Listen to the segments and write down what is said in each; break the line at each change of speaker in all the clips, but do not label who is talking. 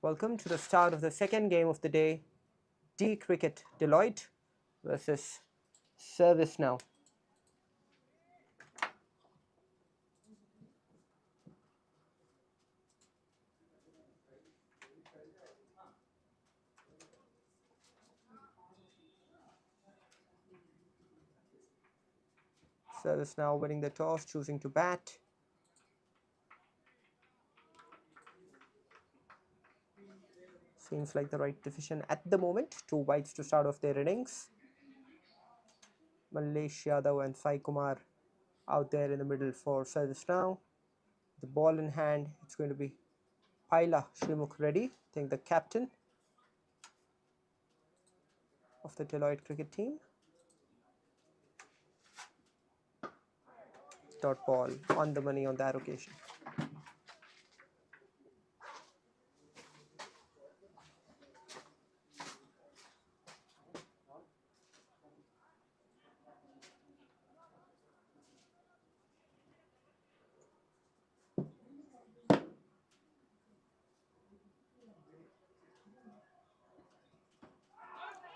Welcome to the start of the second game of the day, Deo Cricket Deloitte versus Service Now. Service Now winning the toss, choosing to bat. Seems like the right decision at the moment. 2 wides to start off their innings. 𝗫𝗫 Yadav and 𝘊𝗫𝗫 out there in the middle for Service Now. The ball in hand, it's going to be 𝗙𝗂𝗃𝗃 ready. I think the captain of the Deloitte cricket team. Dot ball on the money on that occasion.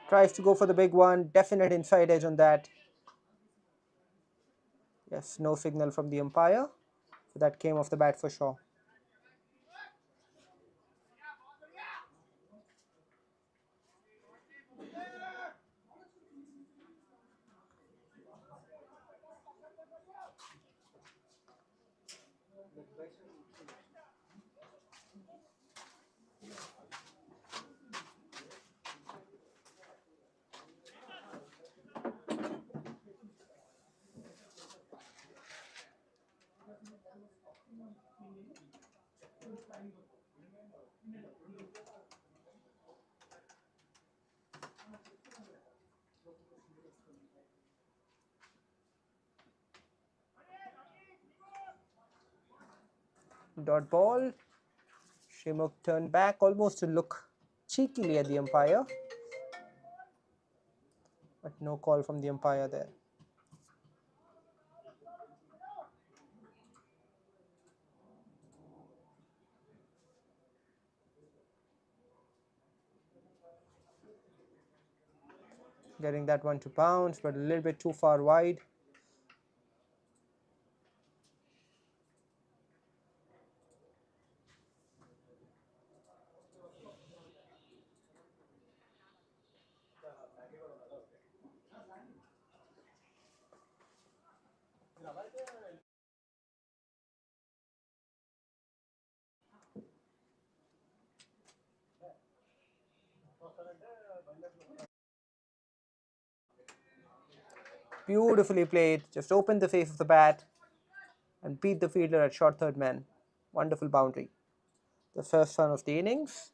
Tries to go for the big one, definite inside edge on that. Yes, no signal from the umpire. So that came off the bat for sure. Dot ball. 𝗬𝗃 turned back almost to look cheekily at the umpire. But no call from the umpire there. Getting that one to bounce, but a little bit too far wide. Beautifully played, just opened the face of the bat and beat the fielder at short third man. Wonderful boundary. The first run of the innings.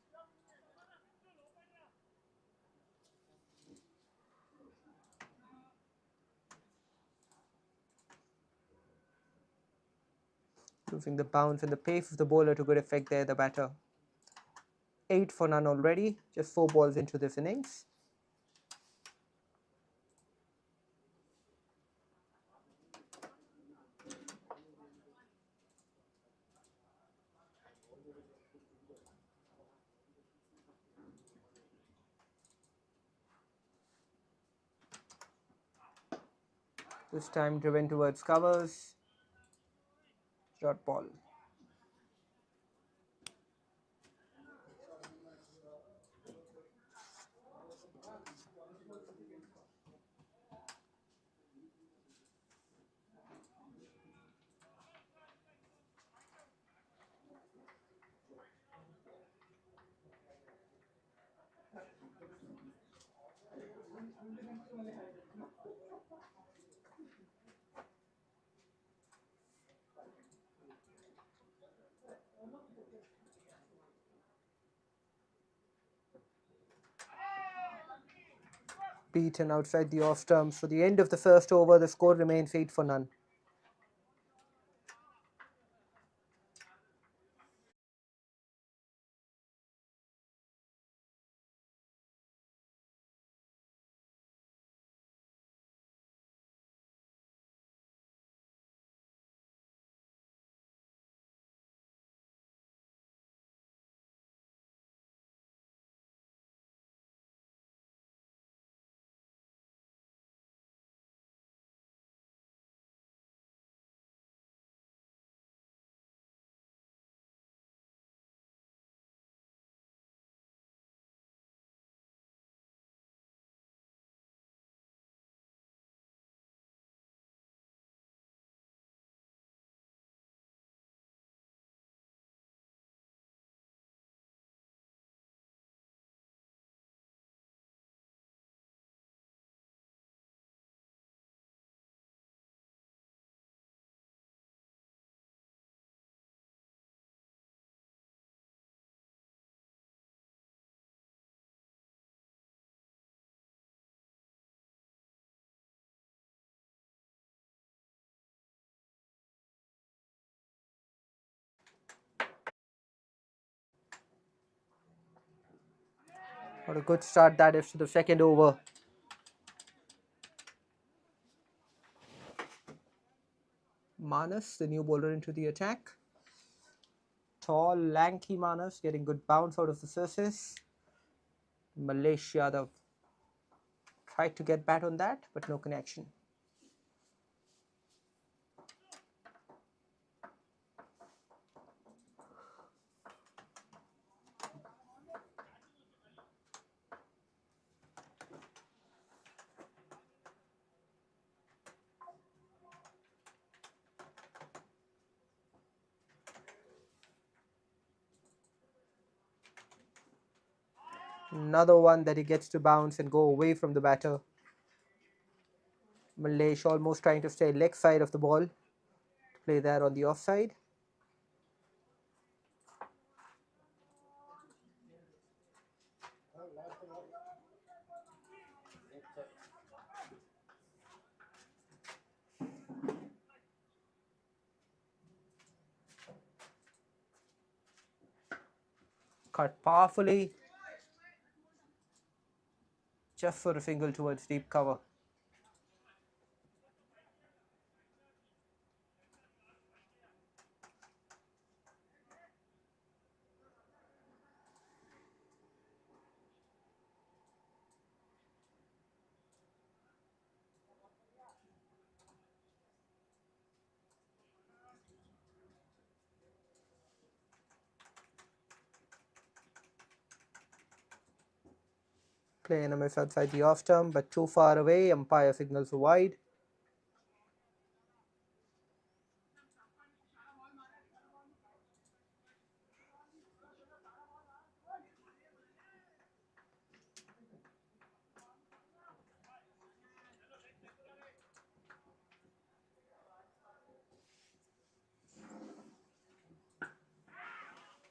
Using the bounce and the pace of the bowler to good effect there, the batter. 8 for none already, just 4 balls into this innings. This time driven towards covers. Short ball. Beaten outside the off stumps. For the end of the first over, the score remains 8 for none. What a good start that is to the second over. Manas, the new bowler, into the attack. Tall, lanky Manas getting good bounce out of the surface. 𝗵𝗫𝗃𝗲𝗃 tried to get bat on that, but no connection. Another one that he gets to bounce and go away from the batter. 𝗵𝗫𝗃𝗲 almost trying to stay leg side of the ball. To play there on the offside. Cut powerfully. Just for a single towards deep cover. Playing a miss outside the off stump, but too far away. Umpire signals a wide.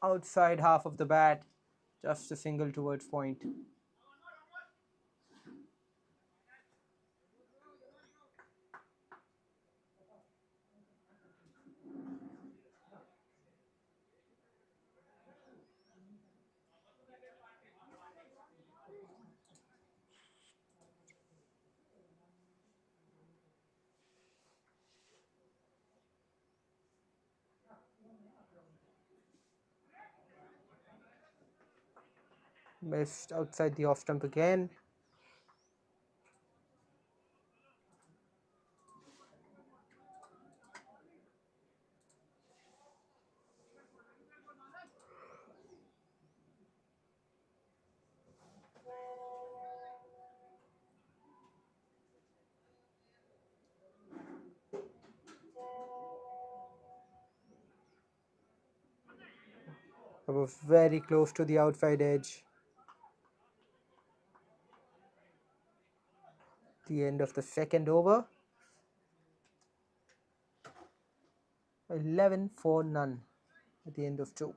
Outside half of the bat, just a single towards point. Missed outside the off stump again. I was very close to the outside edge. The end of the second over. 11 for none at the end of 2.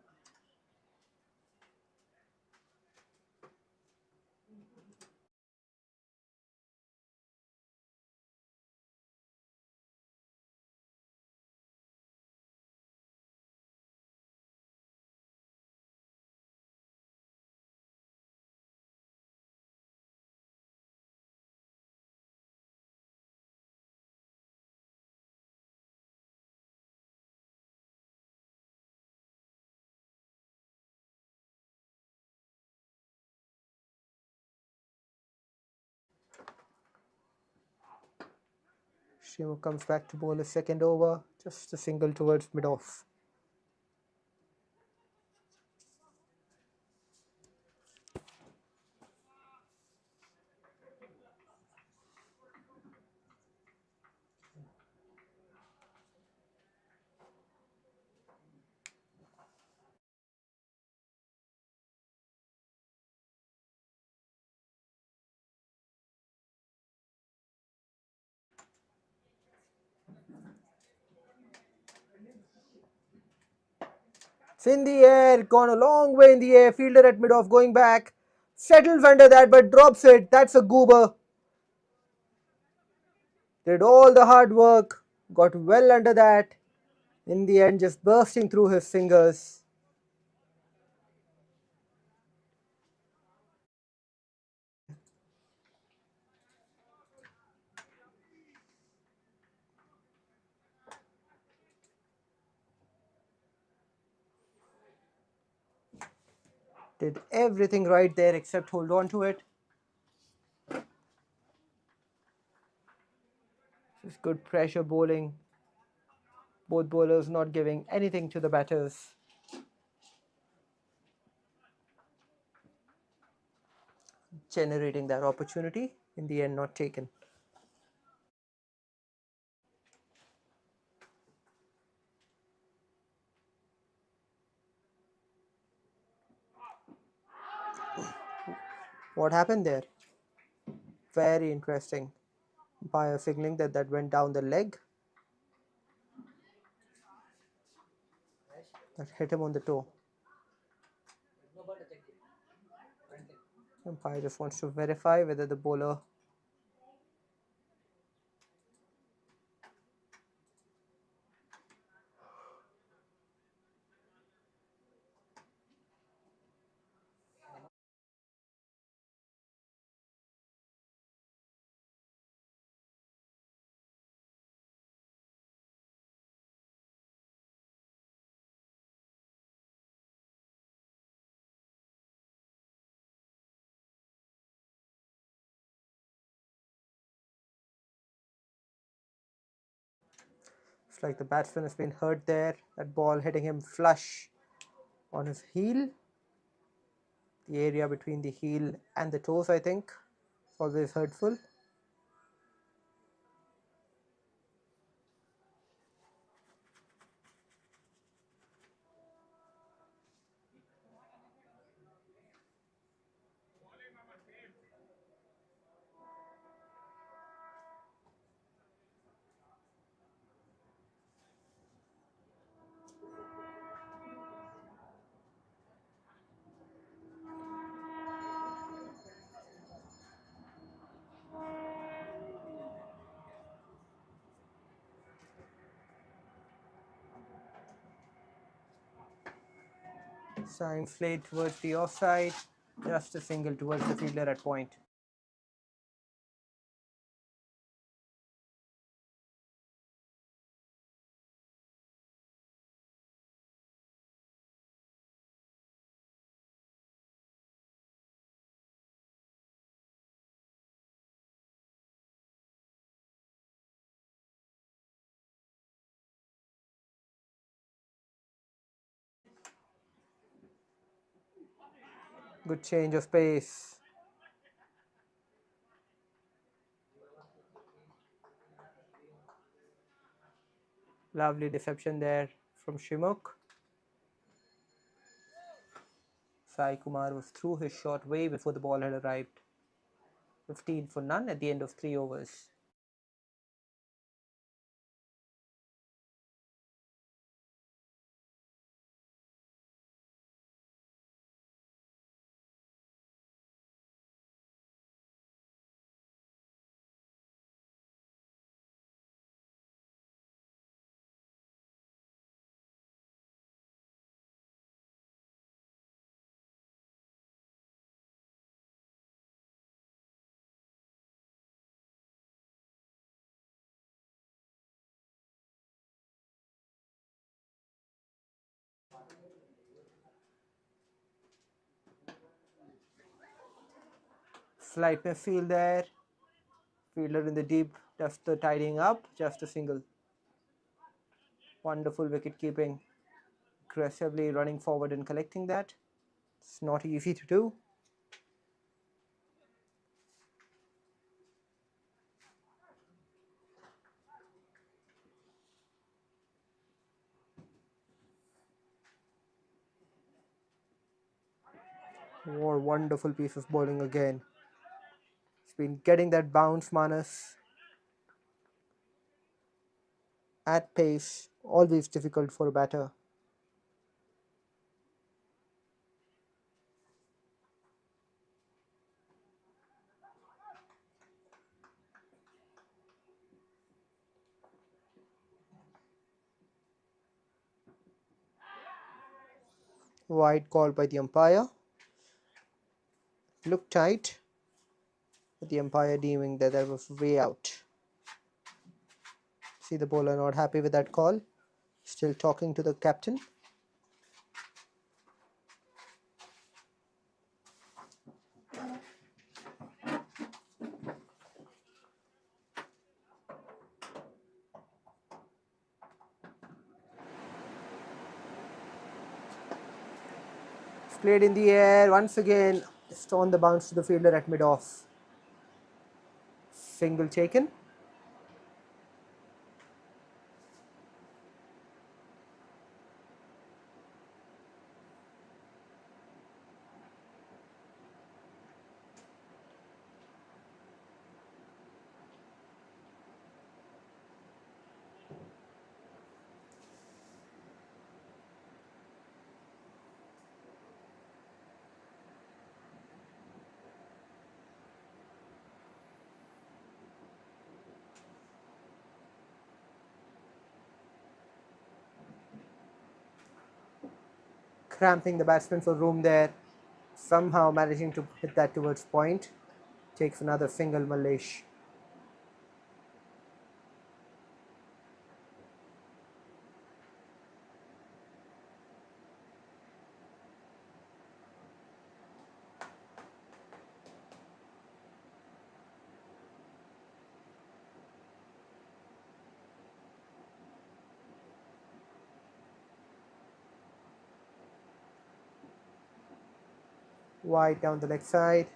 𝗬𝗃𝗹𝗆 comes back to bowl a second over, just a single towards mid-off. It's in the air, gone a long way in the air, fielder at mid-off going back, settles under that but drops it. That's a goober. Did all the hard work, got well under that, in the end just bursting through his fingers. Did everything right there except hold on to it. This is good pressure bowling. Both bowlers not giving anything to the batters. Generating that opportunity, in the end not taken. What happened there? Very interesting. Umpire signaling that went down the leg. That hit him on the toe. Umpire just wants to verify whether the bowler It's like the batsman has been hurt there. That ball hitting him flush on his heel. The area between the heel and the toes, I think, is always hurtful. Sign flayed towards the offside, just a single towards the fielder at point. Good change of pace. Lovely deception there from Shimuk. Sai-Kumar was through his shot way before the ball had arrived. 15 for none at the end of 3 overs. Slight midfield there. Fielder in the deep does the tidying up, just a single. Wonderful wicket keeping. Aggressively running forward and collecting that. It's not easy to do. More wonderful piece of bowling again. He's been getting that bounce, Manas. At pace, always difficult for a batter. Wide call by the umpire. Looked tight, but the umpire deeming that was way out. See the bowler not happy with that call. Still talking to the captain. played in the air once again, just on the bounce to the fielder at mid-off. Single taken. Cramping the batsman for room there, somehow managing to hit that towards point. Takes another single, 𝗪𝗡𝗆. Wide down the leg side.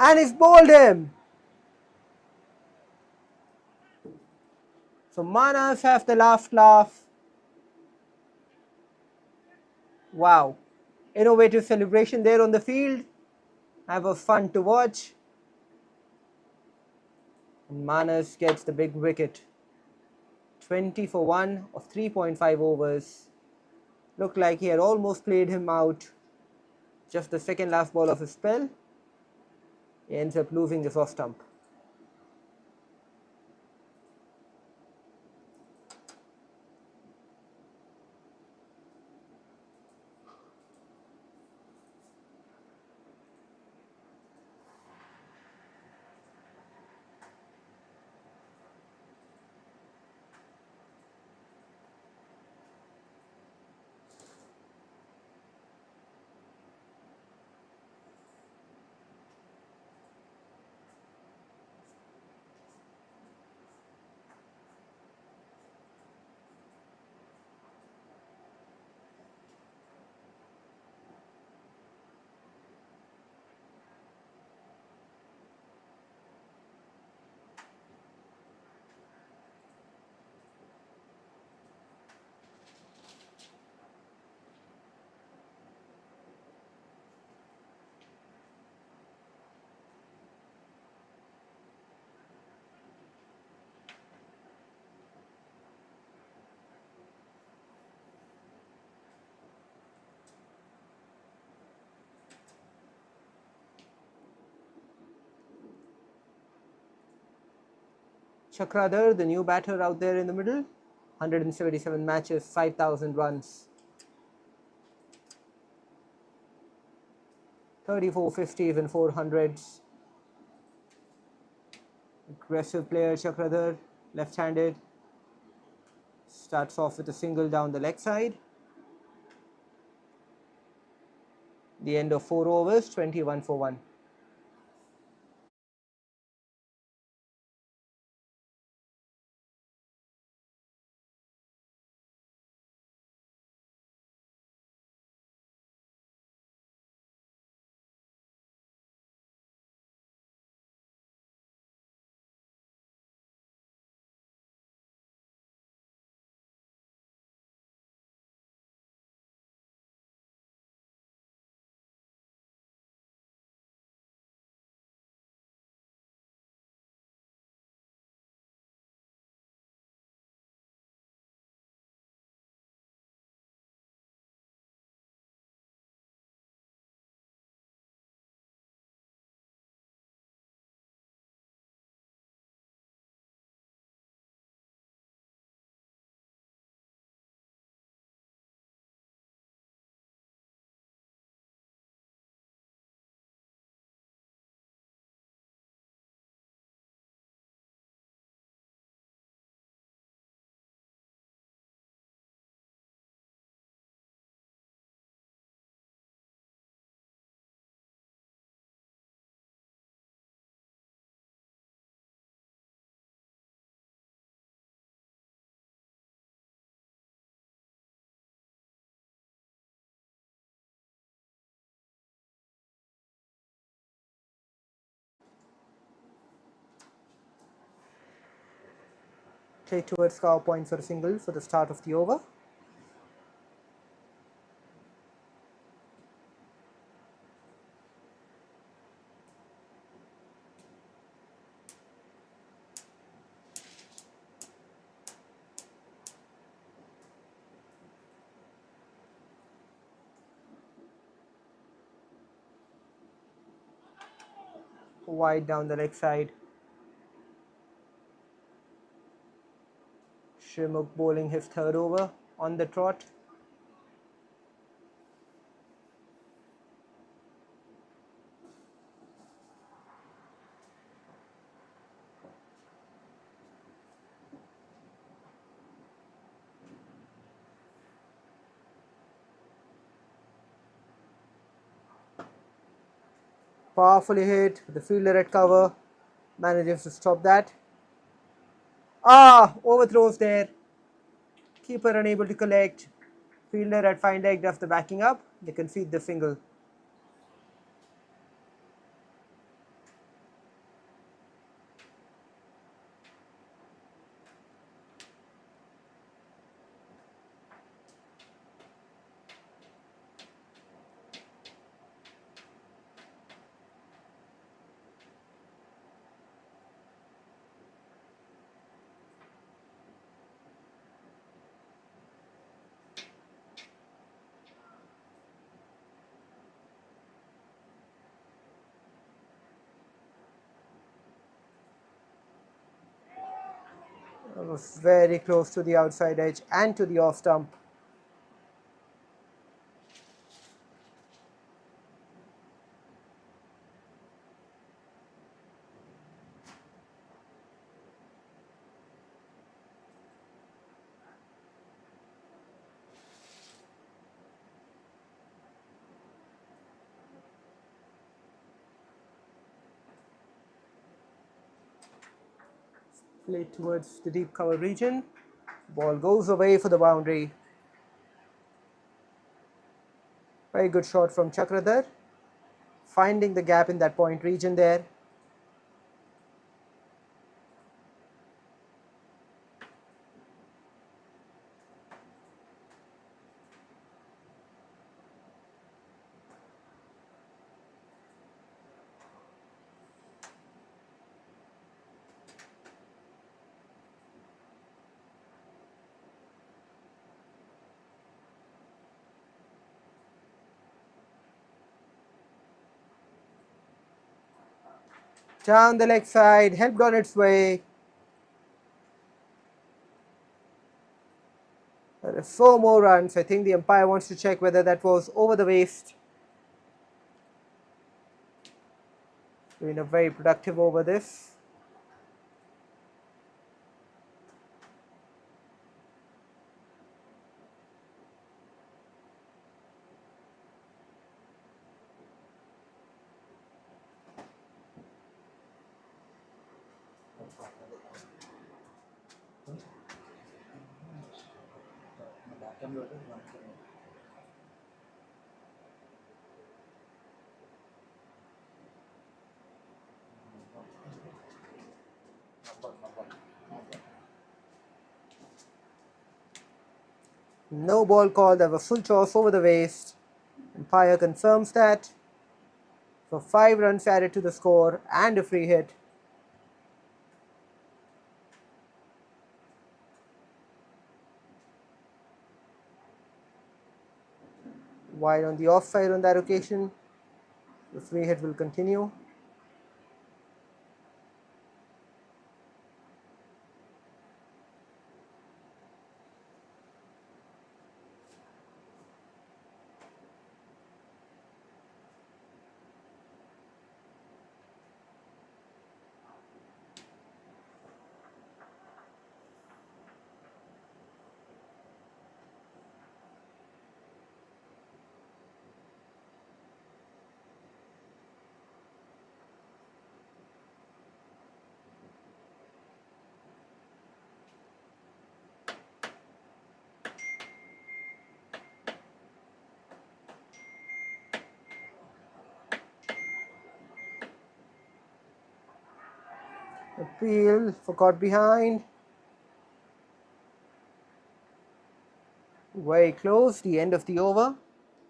And he's bowled him. So Manas have the last laugh. Wow. Innovative celebration there on the field. That was fun to watch. And Manas gets the big wicket. 20 for 1 of 3.5 overs. Looked like he had almost played him out. Just the second last ball of his spell. He ends up losing this off stump. 𝗃𝗏𝗏, the new batter out there in the middle. 177 matches, 5,000 runs. 34 50s and 400s. Aggressive player 𝗃𝗏𝗏, left-handed. Starts off with a single down the leg side. The end of 4 overs, 21 for 1. 𝘃𝗶𝗃𝗃 points for a single for the start of the over. Wide down the leg side. 𝗬𝗏 bowling his third over on the trot. Powerfully hit. The fielder at cover manages to stop that. Overthrows there. Keeper unable to collect. Fielder at fine leg after backing up. They concede the single. Was very close to the outside edge and to the off stump. Played towards the deep cover region. Ball goes away for the boundary. Very good shot from 𝗃𝗏𝗃𝗃, finding the gap in that point region there. Down the leg side, helped on its way. There are 4 more runs. I think the umpire wants to check whether that was over the waist. Doing a very productive over this. No ball called. There was full toss over the waist. Umpire confirms that. So 5 runs added to the score and a free hit. Wide on the offside on that occasion. The free hit will continue. Appeal for caught behind. Very close, the end of the over.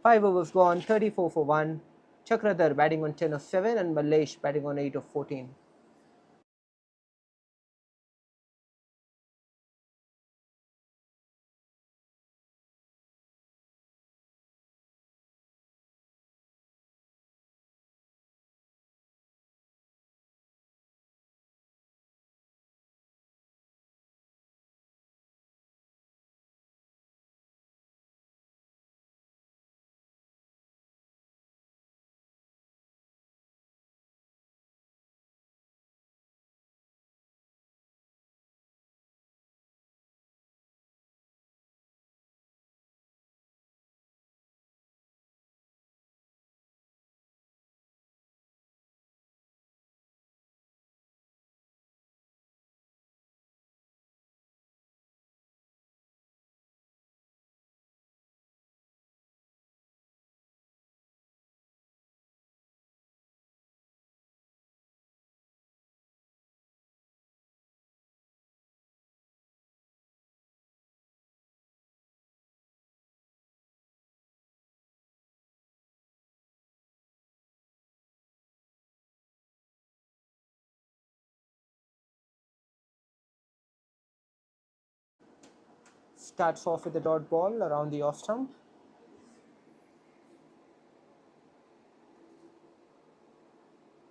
5 overs gone, 34 for 1. 𝘃𝗏𝗏 batting on 10 of 7 and 𝗦𝗫𝗃𝗏𝗏 batting on 8 of 14. Starts off with the dot ball around the off stump.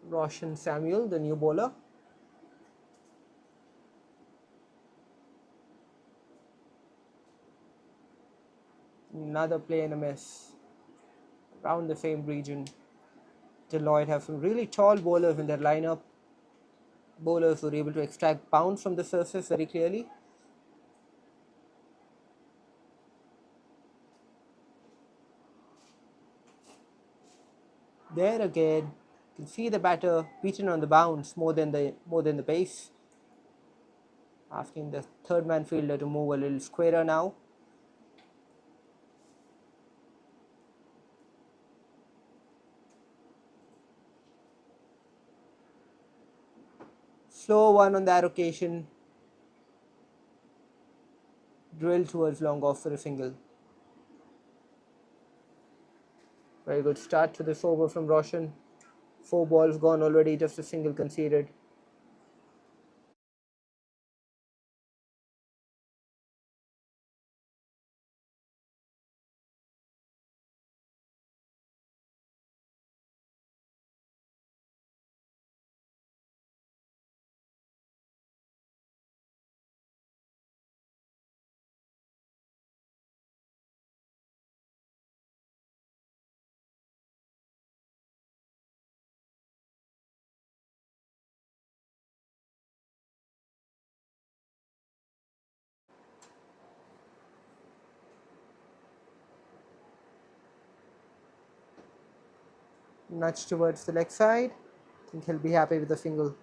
Roshan Samuel, the new bowler. Another play and a miss. Around the same region. Deloitte have some really tall bowlers in their lineup. Bowlers were able to extract bounce from the surface very clearly. There again, you can see the batter beaten on the bounce more than the base. Asking the third man fielder to move a little squarer now. Slow one on that occasion. Drill towards long off for a single. Very good start to this over from Roshan. 4 balls gone already, just a single conceded. Nudge towards the leg side. I think he'll be happy with a single.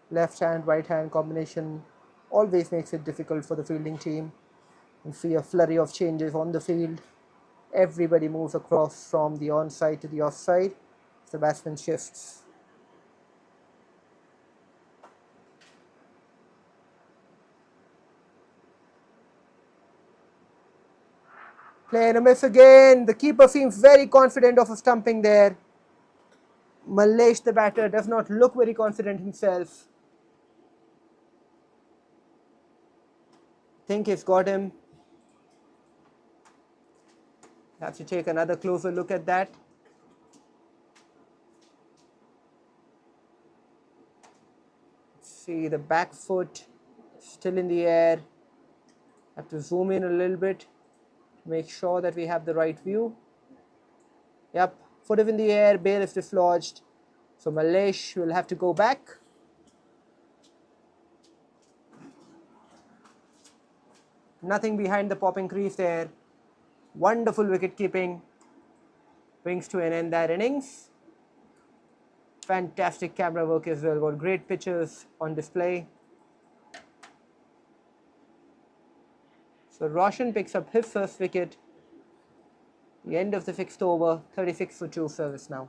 Left hand, right hand combination always makes it difficult for the fielding team. You see a flurry of changes on the field. Everybody moves across from the onside to the offside. The batsman shifts. Play and a miss again. The keeper seems very confident of a stumping there. 𝗦𝗫𝗃𝗏, the batter, does not look very confident himself. Think he's got him. Have to take another closer look at that. See the back foot still in the air. Have to zoom in a little bit to make sure that we have the right view. Yep, foot is in the air, bail is dislodged. So 𝗦𝗫𝗃𝗏 will have to go back. Nothing behind the popping crease there. Wonderful wicket keeping. Brings to an end that innings. Fantastic camera work as well. Got great pictures on display. So Roshan picks up his first wicket. The end of the fixed over, 36 for 2 service now.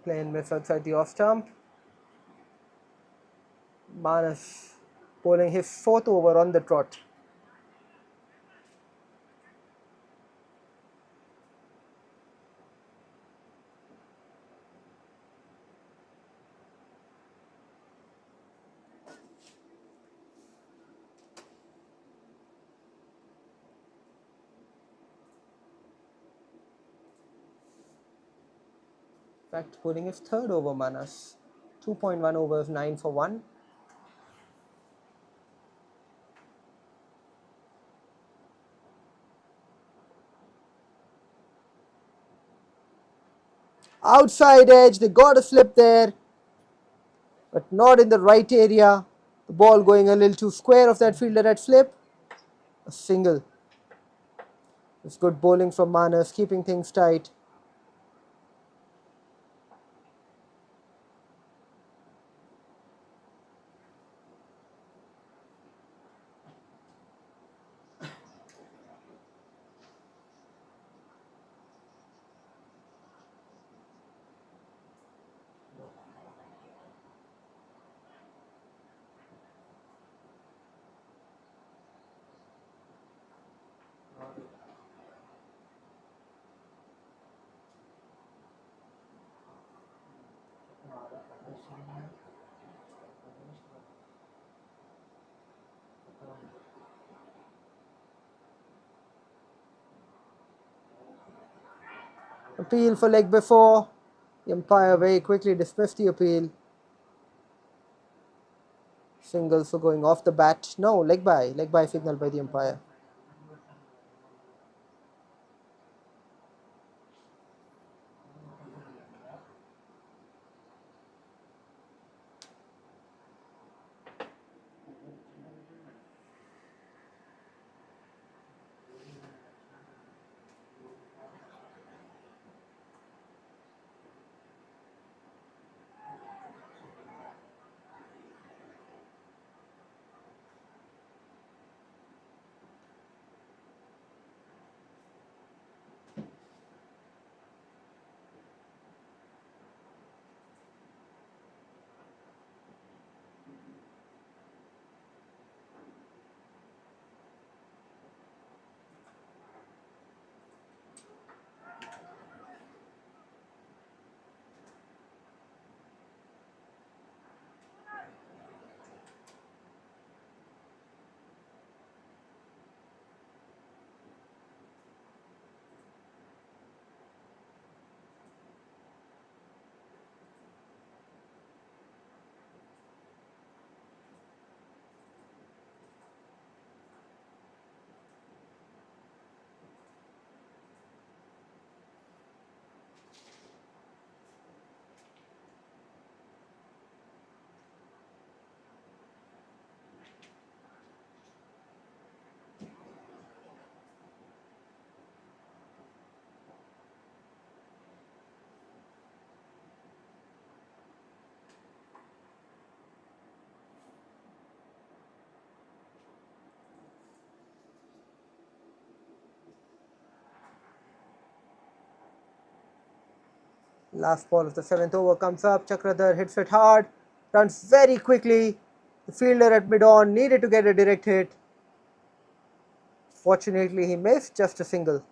Playing miss outside the off stump. Manas bowling his 4th over on the trot. In fact, bowling his 3rd over, Manas. 2.1 overs, 9 for 1. Outside edge, they got a slip there, but not in the right area. The ball going a little too square of that fielder at slip. A single. It's good bowling from Manas, keeping things tight. Appeal for leg before. The umpire very quickly dismissed the appeal. Singles for going off the bat. No, leg by signal by the umpire. Last ball of the 7th over comes up. 𝗃𝗲𝗃 hits it hard, runs very quickly. The fielder at mid-on needed to get a direct hit. Fortunately, he missed, just a single.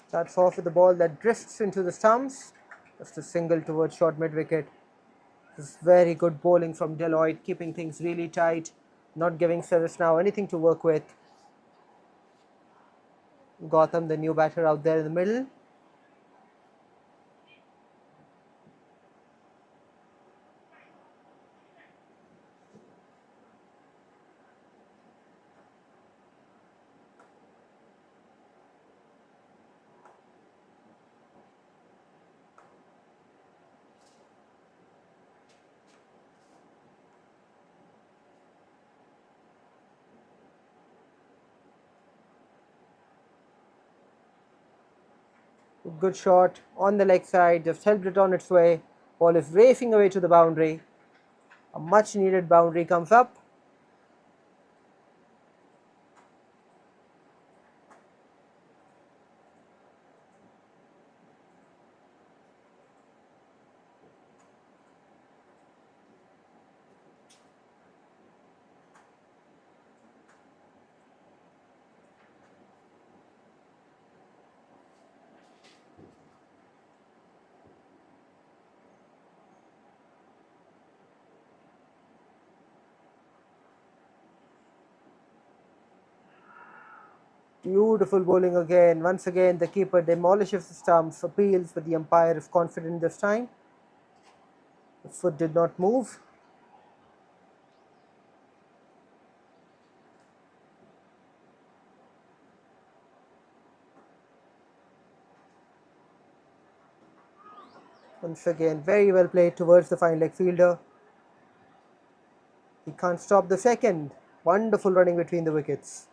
Starts off with the ball that drifts into the stumps. Just a single towards short mid-wicket. This is very good bowling from 𝗏𝗏, keeping things really tight, not giving Service now anything to work with. Gautam, the new batter, out there in the middle. Good shot on the leg side, just helped it on its way. Ball is racing away to the boundary. A much needed boundary comes up. Beautiful bowling again. Once again, the keeper demolishes the stumps, appeals, but the umpire is confident this time. The foot did not move. Once again, very well played towards the fine leg fielder. He can't stop the second. Wonderful running between the wickets.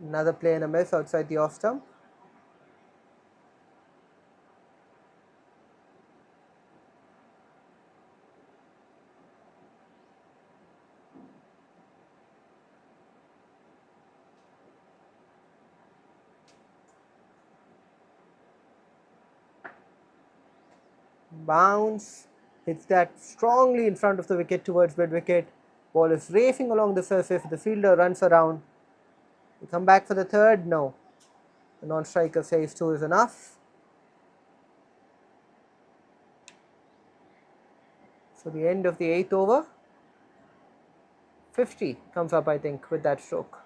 Another play and a miss outside the off stump. Bounce, hits that strongly in front of the wicket towards mid wicket. Ball is racing along the surface. The fielder runs around. We come back for the third. No. The non-striker says 2 is enough. So the end of the 8th over. 50 comes up, I think, with that stroke.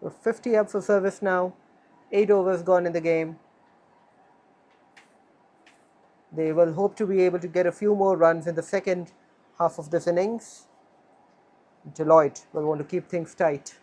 We're 50 up for service now. 8 overs gone in the game. They will hope to be able to get a few more runs in the second half of this innings. 𝗃𝗏𝗏 will want to keep things tight.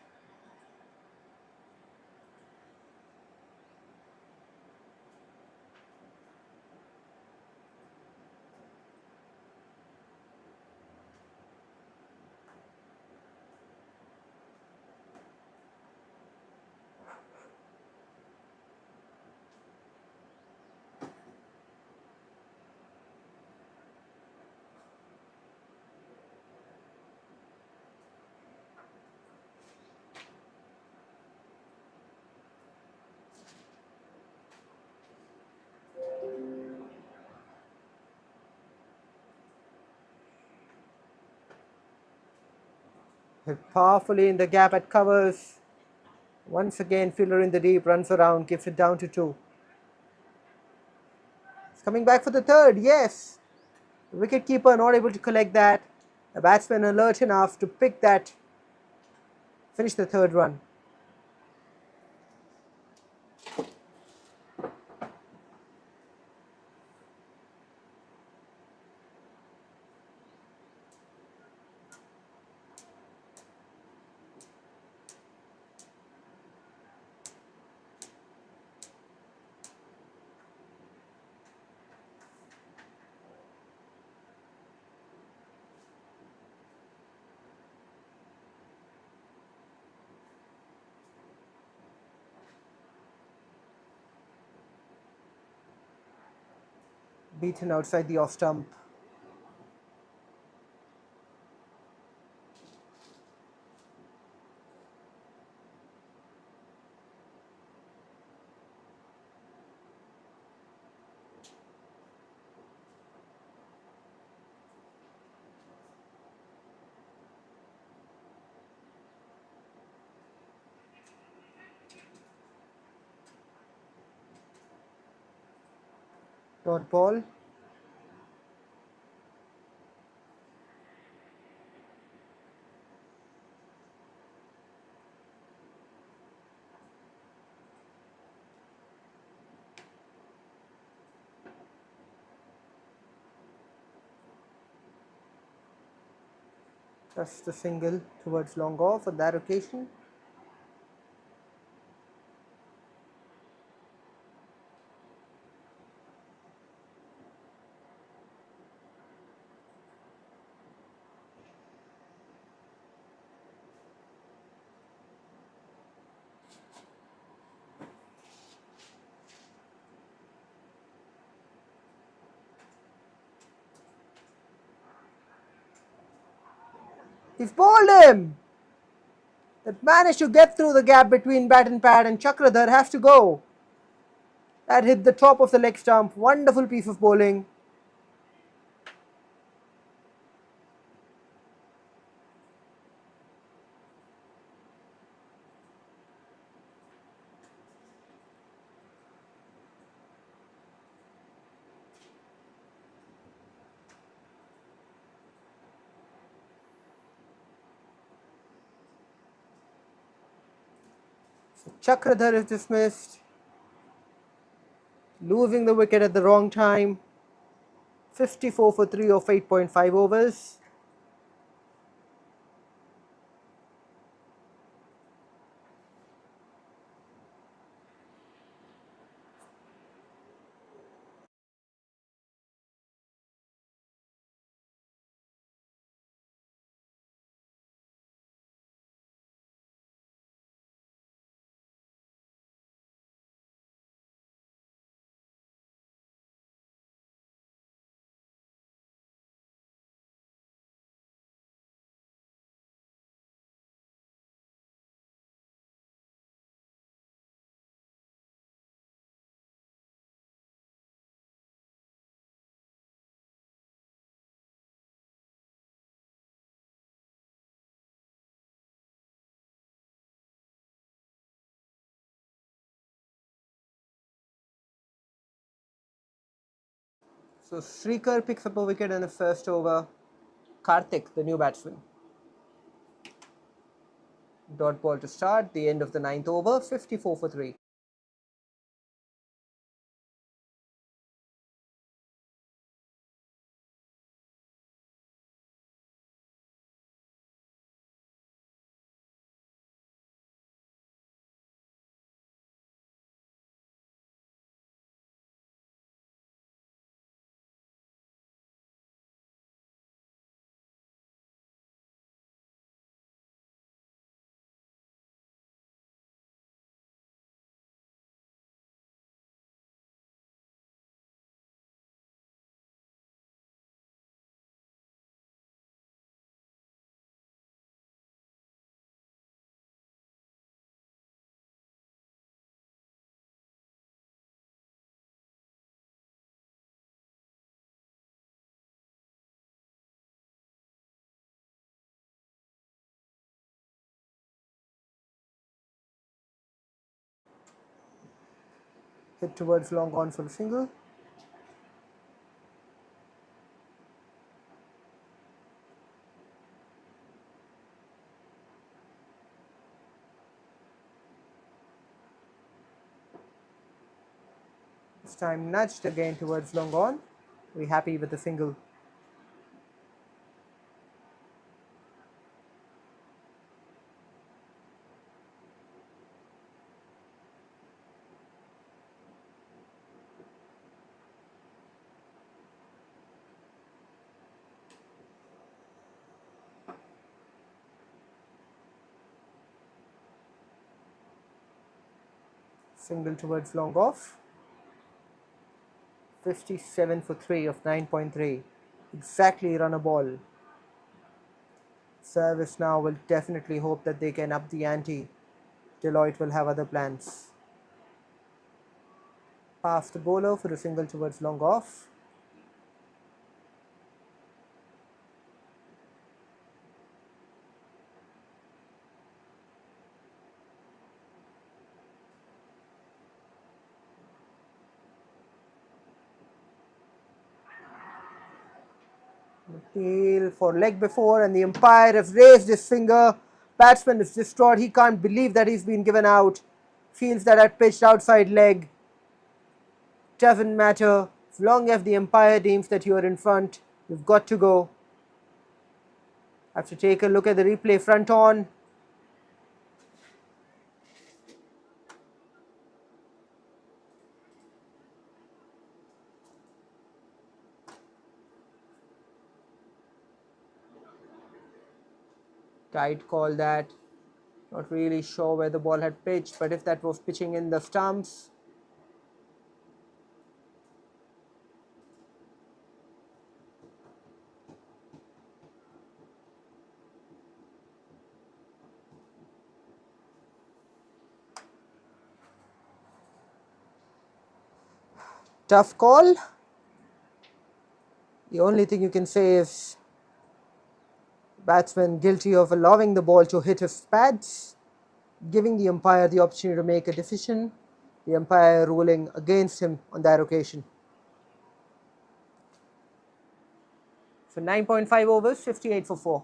Hit powerfully in the gap at covers. Once again, fielder in the deep, runs around, gives it down to 2. It's coming back for the third, yes. The wicketkeeper not able to collect that. The batsman alert enough to pick that, finish the third run. Beaten outside the off stump. Dot ball. Just a single towards long off on that occasion. He's bowled him. That managed to get through the gap between bat and pad, and 𝗃𝗏𝗏 has to go. That hit the top of the leg stump. Wonderful piece of bowling. So 𝗃𝗏𝗏 is dismissed, losing the wicket at the wrong time. 54 for 3 of 8.5 overs. So Shrikar picks up a wicket in the first over. Karthik, the new batsman. Dot ball to start, the end of the 9th over, 54 for 3. Hit towards long on for the single. This time nudged again towards long on. We're happy with the single. Single towards long off. 57 for 3 of 9.3. Exactly run a ball. Service now will definitely hope that they can up the ante. Deloitte will have other plans. Pass the bowler for a single towards long off. Appeal for leg before, and the umpire has raised his finger. Batsman is distraught. He can't believe that he's been given out. Feels that at pitched outside leg. Doesn't matter. As long as the umpire deems that you are in front, you've got to go. Have to take a look at the replay front on. Tight call that. Not really sure where the ball had pitched, but if that was pitching in the stumps. Tough call. The only thing you can say is batsman guilty of allowing the ball to hit his pads, giving the umpire the opportunity to make a decision, the umpire ruling against him on that occasion. So 9.5 overs, 58 for 4.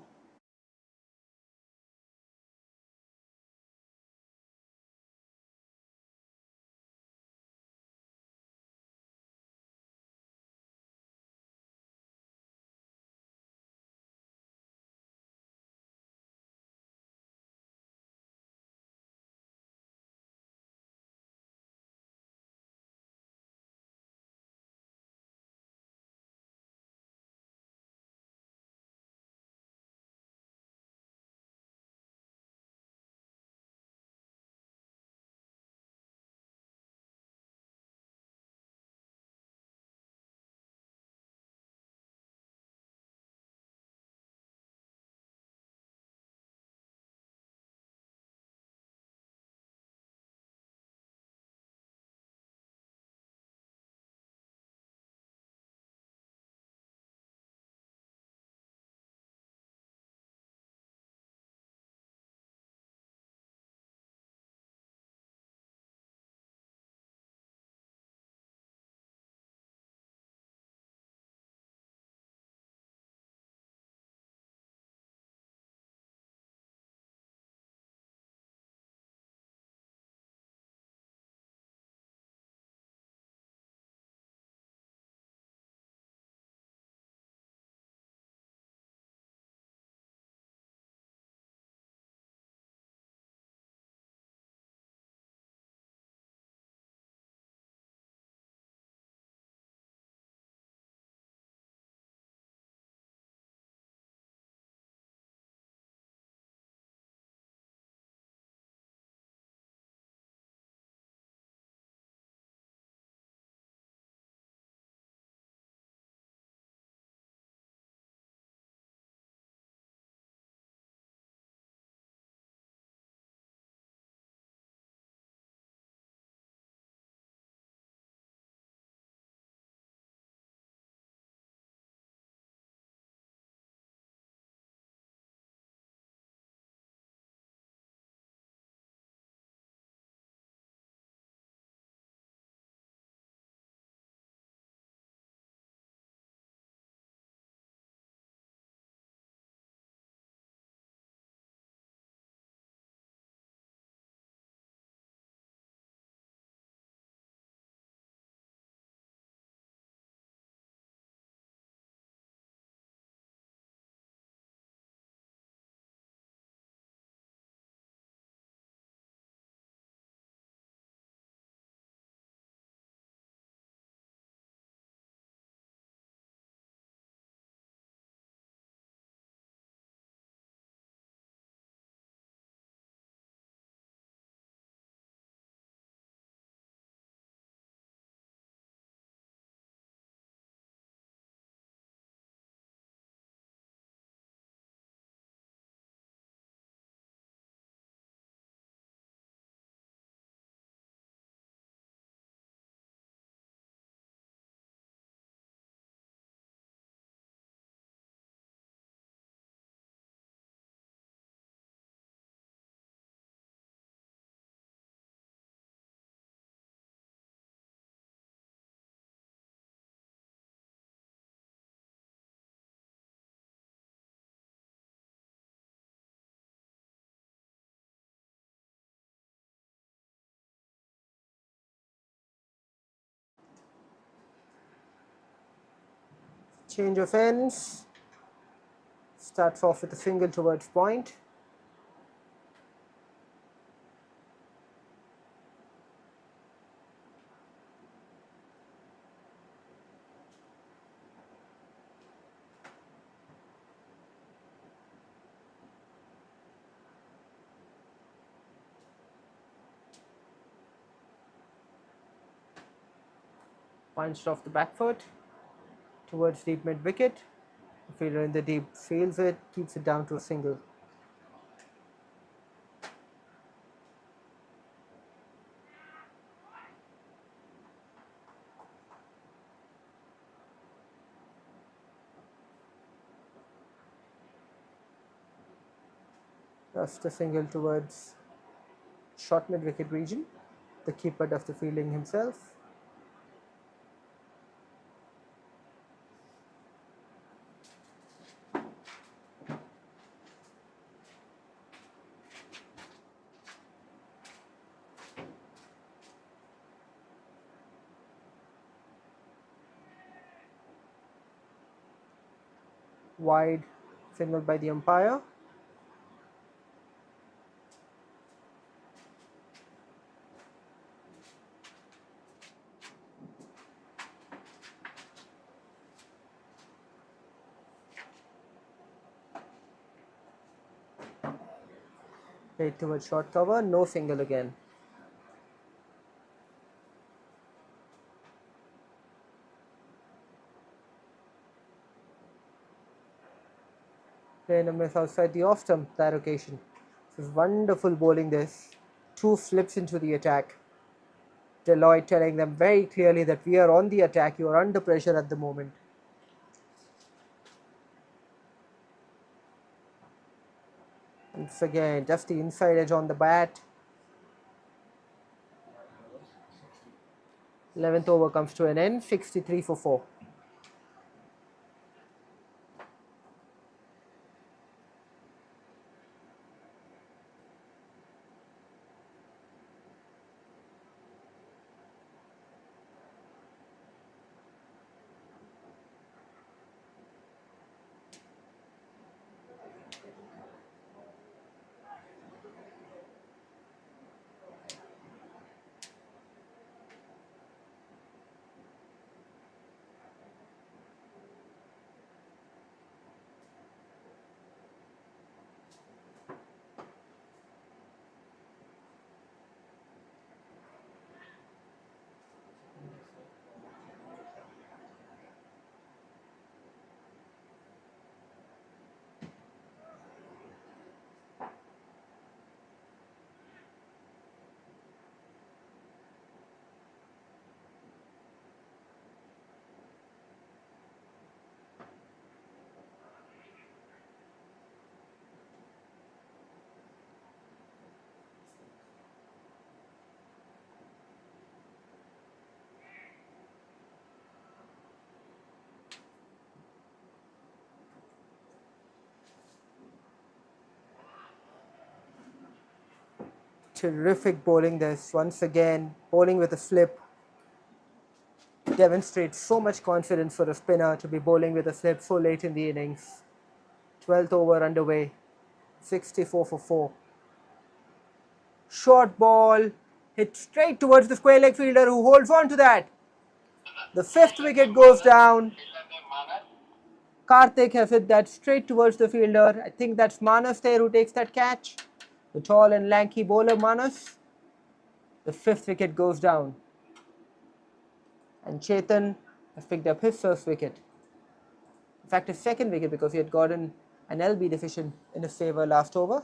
Change of ends. Starts off with a single towards point. Punched off the back foot towards deep mid wicket. The fielder in the deep fields it, keeps it down to a single. Just a single towards short mid wicket region. The keeper does the fielding himself. Wide signaled by the umpire. Played towards short cover, no single again. Playing a miss outside the off stump that occasion. This is wonderful bowling this. 2 flips into the attack. 𝗏𝗏 telling them very clearly that we are on the attack, you are under pressure at the moment. Once again, just the inside edge on the bat. 11th over comes to an end, 63 for 4. Terrific bowling this. Once again, bowling with a slip. Demonstrates so much confidence for a spinner to be bowling with a slip so late in the innings. 12th over underway. 64 for 4. Short ball. Hit straight towards the square leg fielder who holds on to that. The 5th wicket goes down. Karthik has hit that straight towards the fielder. I think that's Manas there who takes that catch. The tall and lanky bowler Manas. The 5th wicket goes down. And Chetan has picked up his first wicket. In fact, his second wicket because he had gotten an LB decision in his favour last over.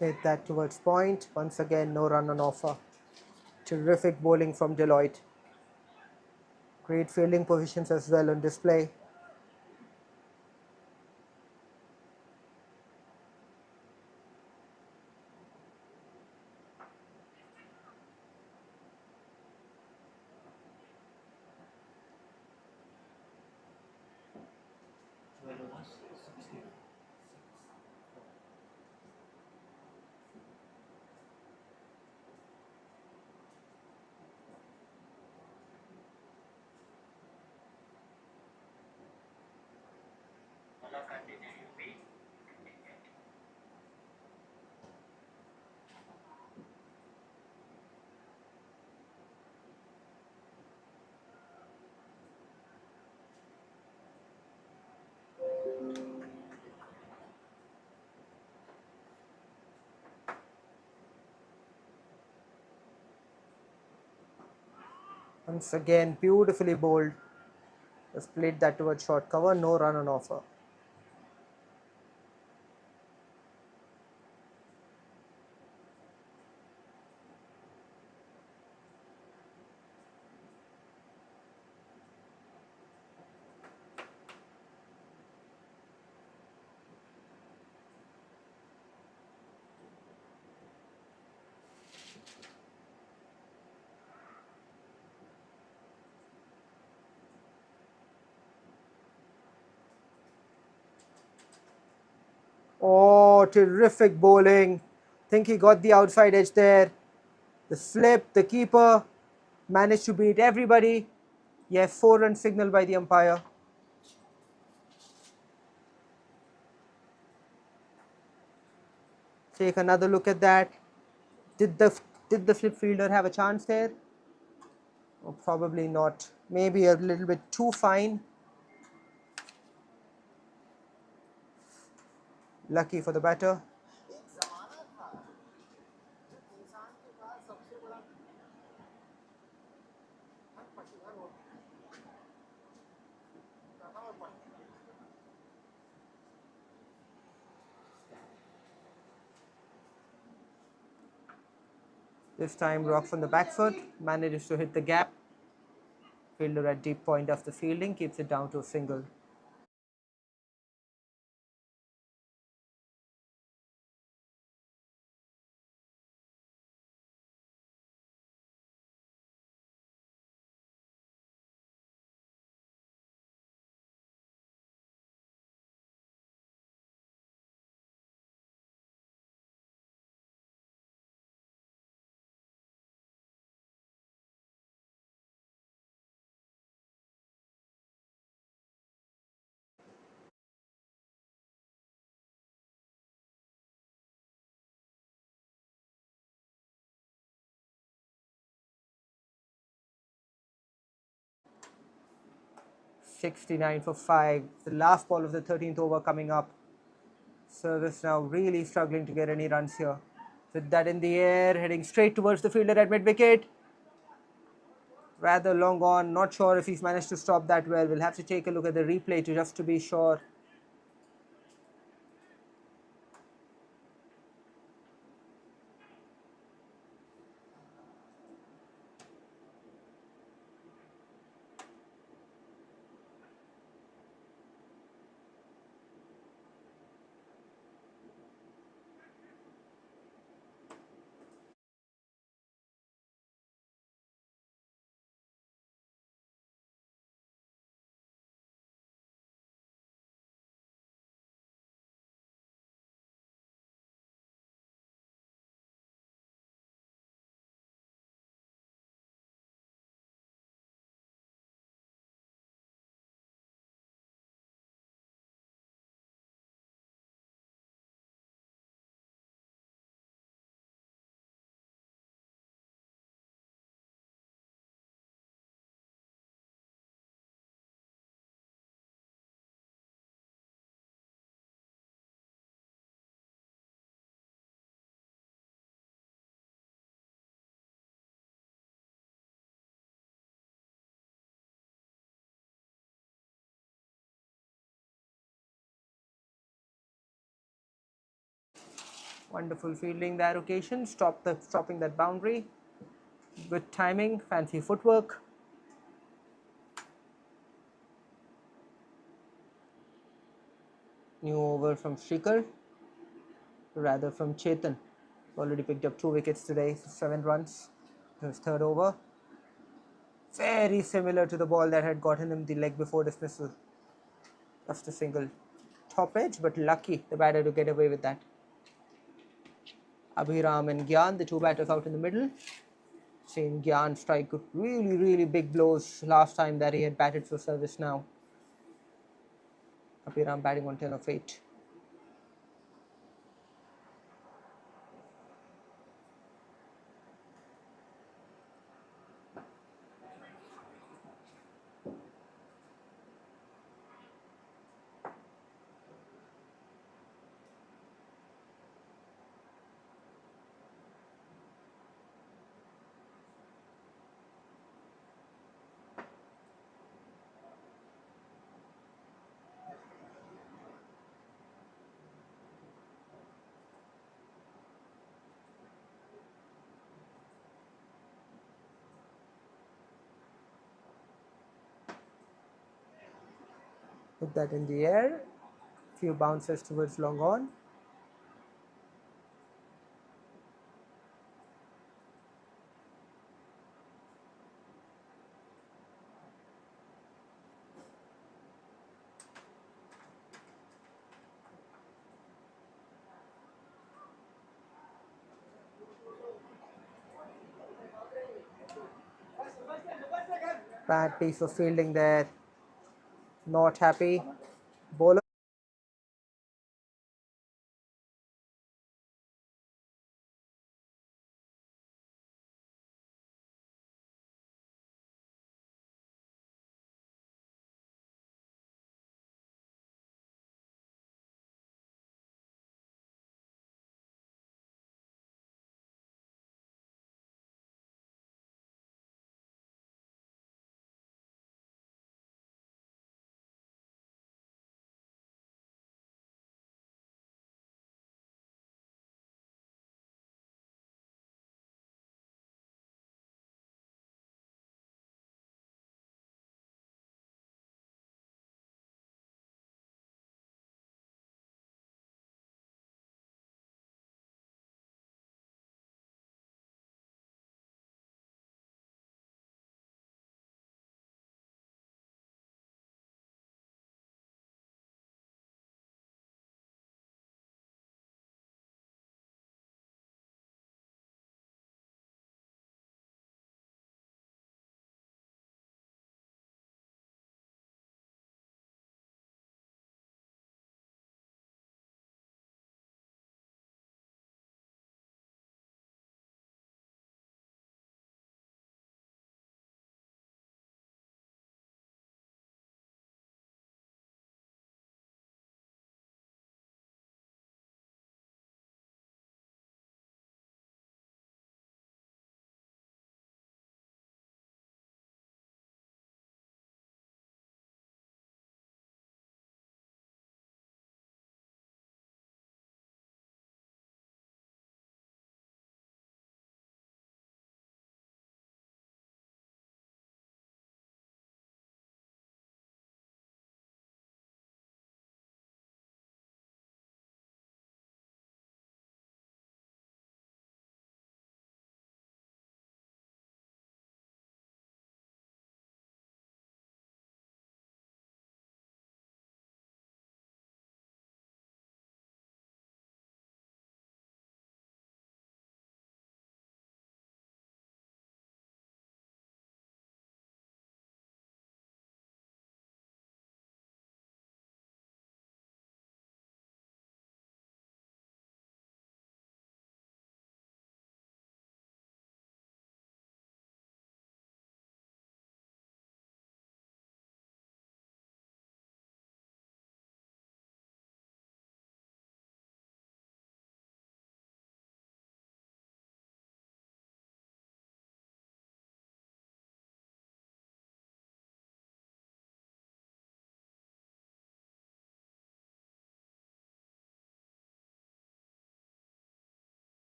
Hit that towards point. Once again, no run on offer. Terrific bowling from 𝗏𝗏𝗏. Great fielding positions as well on display. Once again, beautifully bowled. Just played that towards short cover, no run on offer. Oh, terrific bowling. Think he got the outside edge there. The slip, the keeper managed to beat everybody. Yes, 4-run signal by the umpire. Take another look at that. Did the flip fielder have a chance there? Oh, probably not. Maybe a little bit too fine. Lucky for the batter. This time rocks on the back foot, manages to hit the gap. Fielder at deep point of the fielding keeps it down to a single. '69 for 5. The last ball of the 13th over coming up. Service now really struggling to get any runs here. With that in the air, heading straight towards the fielder at mid-wicket. Rather long on, not sure if he's managed to stop that well. We'll have to take a look at the replay just to be sure. Wonderful fielding that occasion, stopping that boundary. Good timing, fancy footwork. New over from Shikhar, rather from Chetan. Already picked up 2 wickets today, 7 runs. His third over. Very similar to the ball that had gotten him the leg before dismissal. Just a single top edge, but lucky the batter to get away with that. Abhiram and Gyan, the 2 batters out in the middle. Seen Gyan strike really big blows last time that he had batted for service now. Abhiram batting on 10 of 8. Put that in the air. Few bounces towards long on. Bad piece of fielding there. Not happy. Bowler.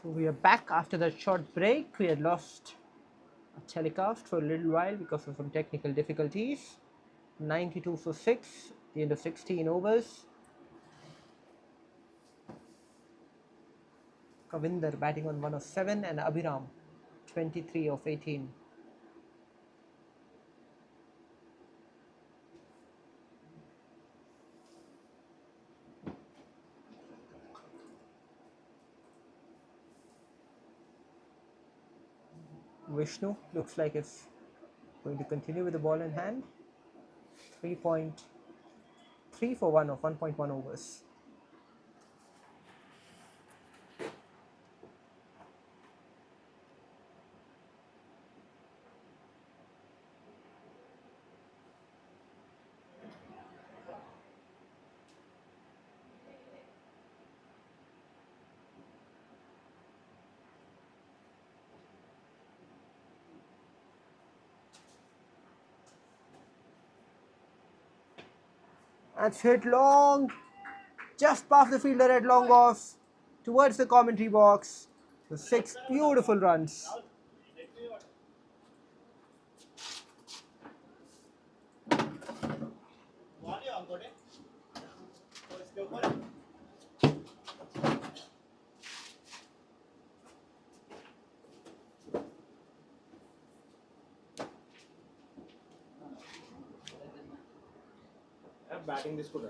We are back after that short break. We had lost a telecast for a little while because of some technical difficulties. 92 for 6, the end of 16 overs. Kavinder batting on 1 of 7 and Abhiram 23 of 18. Vishnu looks like it's going to continue with the ball in hand. 3.3 for 1 of 1.1 overs. That's hit long, just past the fielder at long off, towards the commentary box. The 6 beautiful runs.
Batting this good.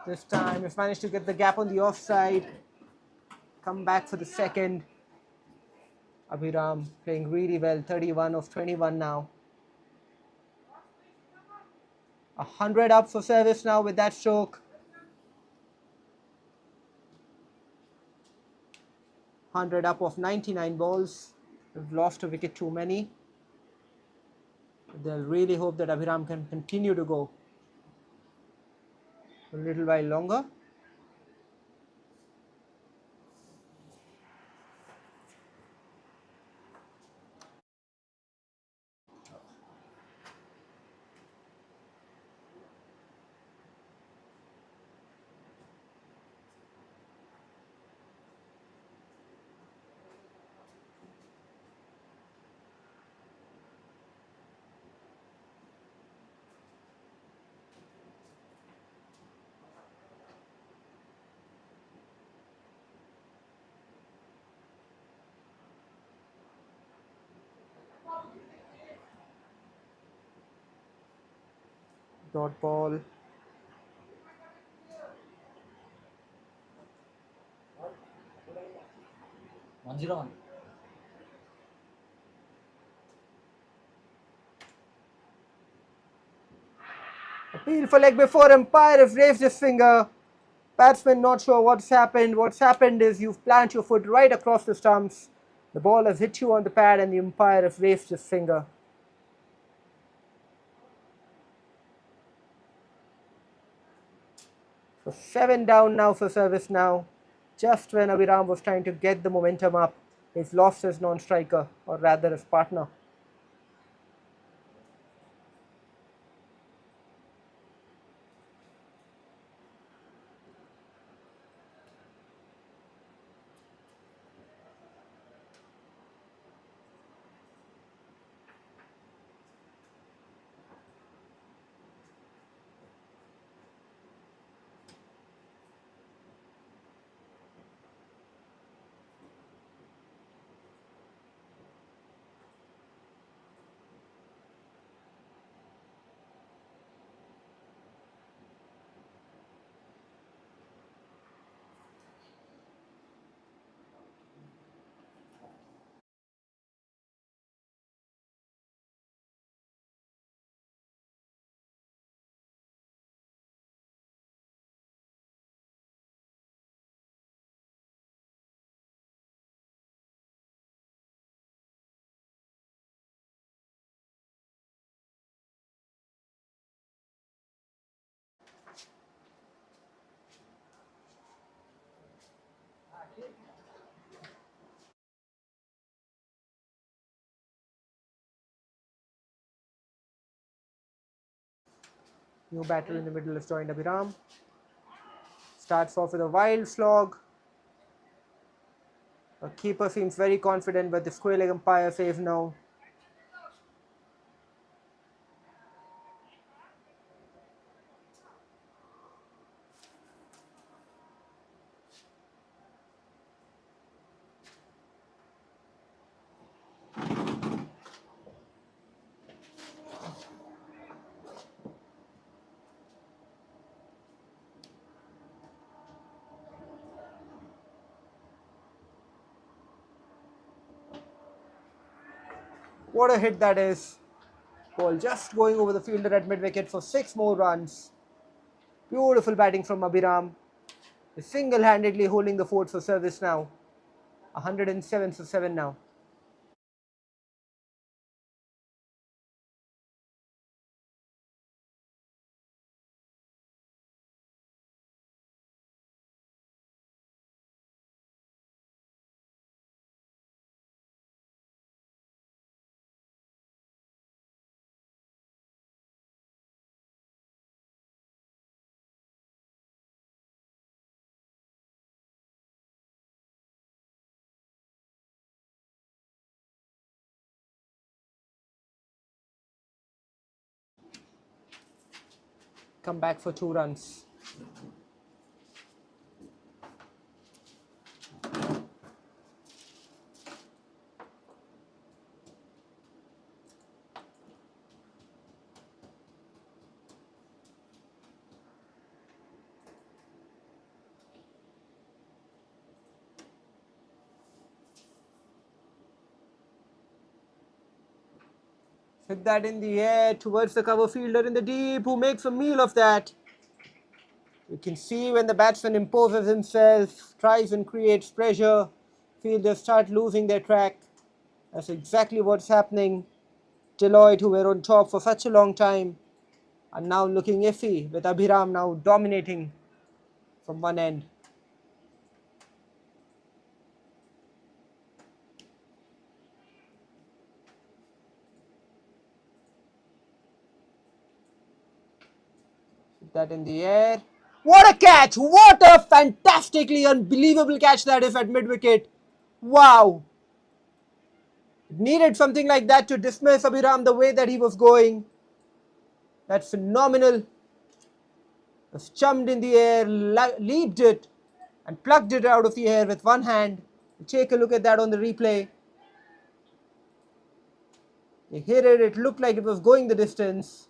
This time we've managed to get the gap on the offside. Come back for the second. Abhiram playing really well, 31 of 21 now. 100 up for service now with that stroke. 100 up of 99 balls. We've lost a wicket too many. They'll really hope that Abhiram can continue to go a little while longer. Dot ball. Appeal for leg before umpire has raised his finger. Batsman not sure what's happened. What's happened is you've planted your foot right across the stumps. The ball has hit you on the pad and the umpire has raised his finger. So 7 down now for service now. Just when Abhiram was trying to get the momentum up, he's lost his non-striker, or rather his partner. New batter in the middle has joined Abhiram. Starts off with a wild slog. The keeper seems very confident, but the square leg umpire says no. What a hit that is. Ball just going over the fielder at mid-wicket for 6 more runs. Beautiful batting from Abhiram. He's single-handedly holding the fort for service now. 107 for 7 now. Come back for 2 runs. Hit that in the air towards the cover fielder in the deep, who makes a meal of that. You can see when the batsman imposes himself, tries and creates pressure, fielders start losing their track. That's exactly what's happening. Deloitte, who were on top for such a long time, are now looking iffy, with Abhiram now dominating from one end. That in the air. What a catch! What a fantastically unbelievable catch that is at mid-wicket. Wow! It needed something like that to dismiss Abhiram the way that he was going. That's phenomenal. Was jumped in the air, leaped it, and plucked it out of the air with one hand. Take a look at that on the replay. He hit it, it looked like it was going the distance.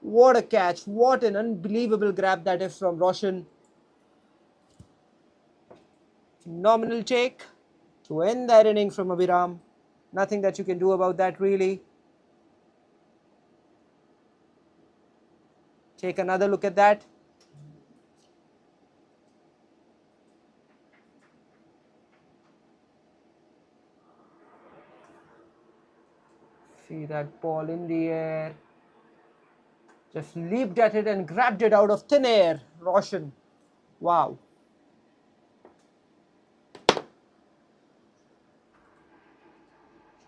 What a catch, what an unbelievable grab that is from Roshan. Phenomenal take to end that innings from Abhiram. Nothing that you can do about that really. Take another look at that. See that ball in the air. Just leaped at it and grabbed it out of thin air. Roshan. Wow. So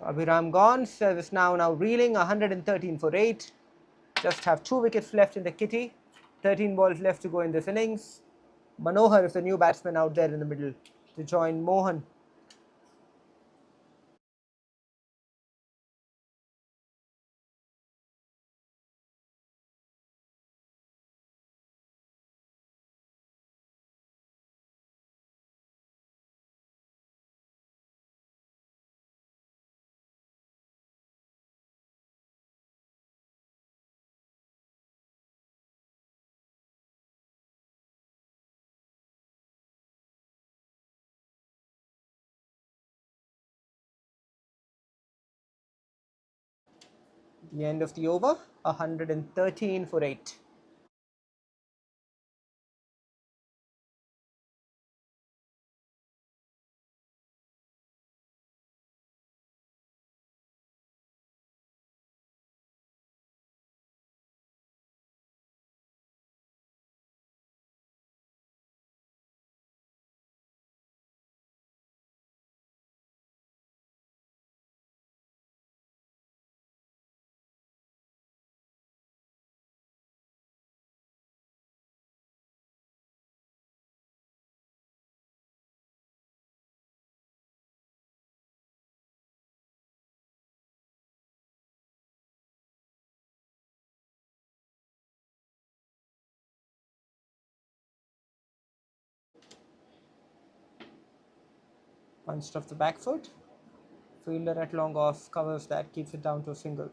Abhiram gone. Service now reeling. 113 for 8. Just have 2 wickets left in the kitty. 13 balls left to go in this innings. Manohar is the new batsman out there in the middle to join Mohan. The end of the over, 113 for 8. Punched off the back foot. Fielder at long off covers that, keeps it down to a single.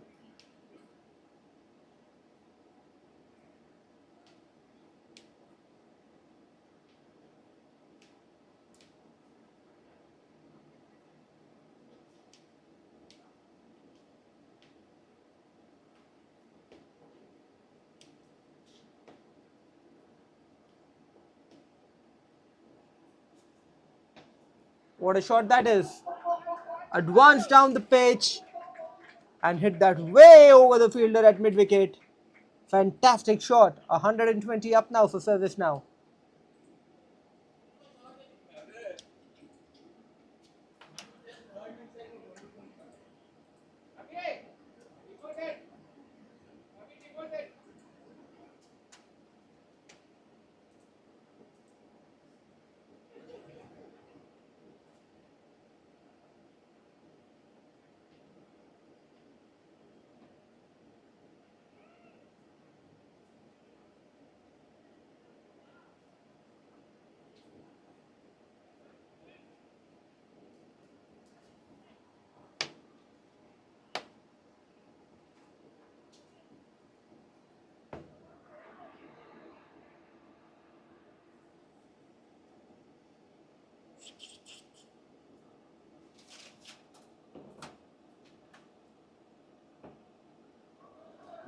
What a shot that is. Advanced down the pitch and hit that way over the fielder at mid wicket. Fantastic shot. 120 up now for service now.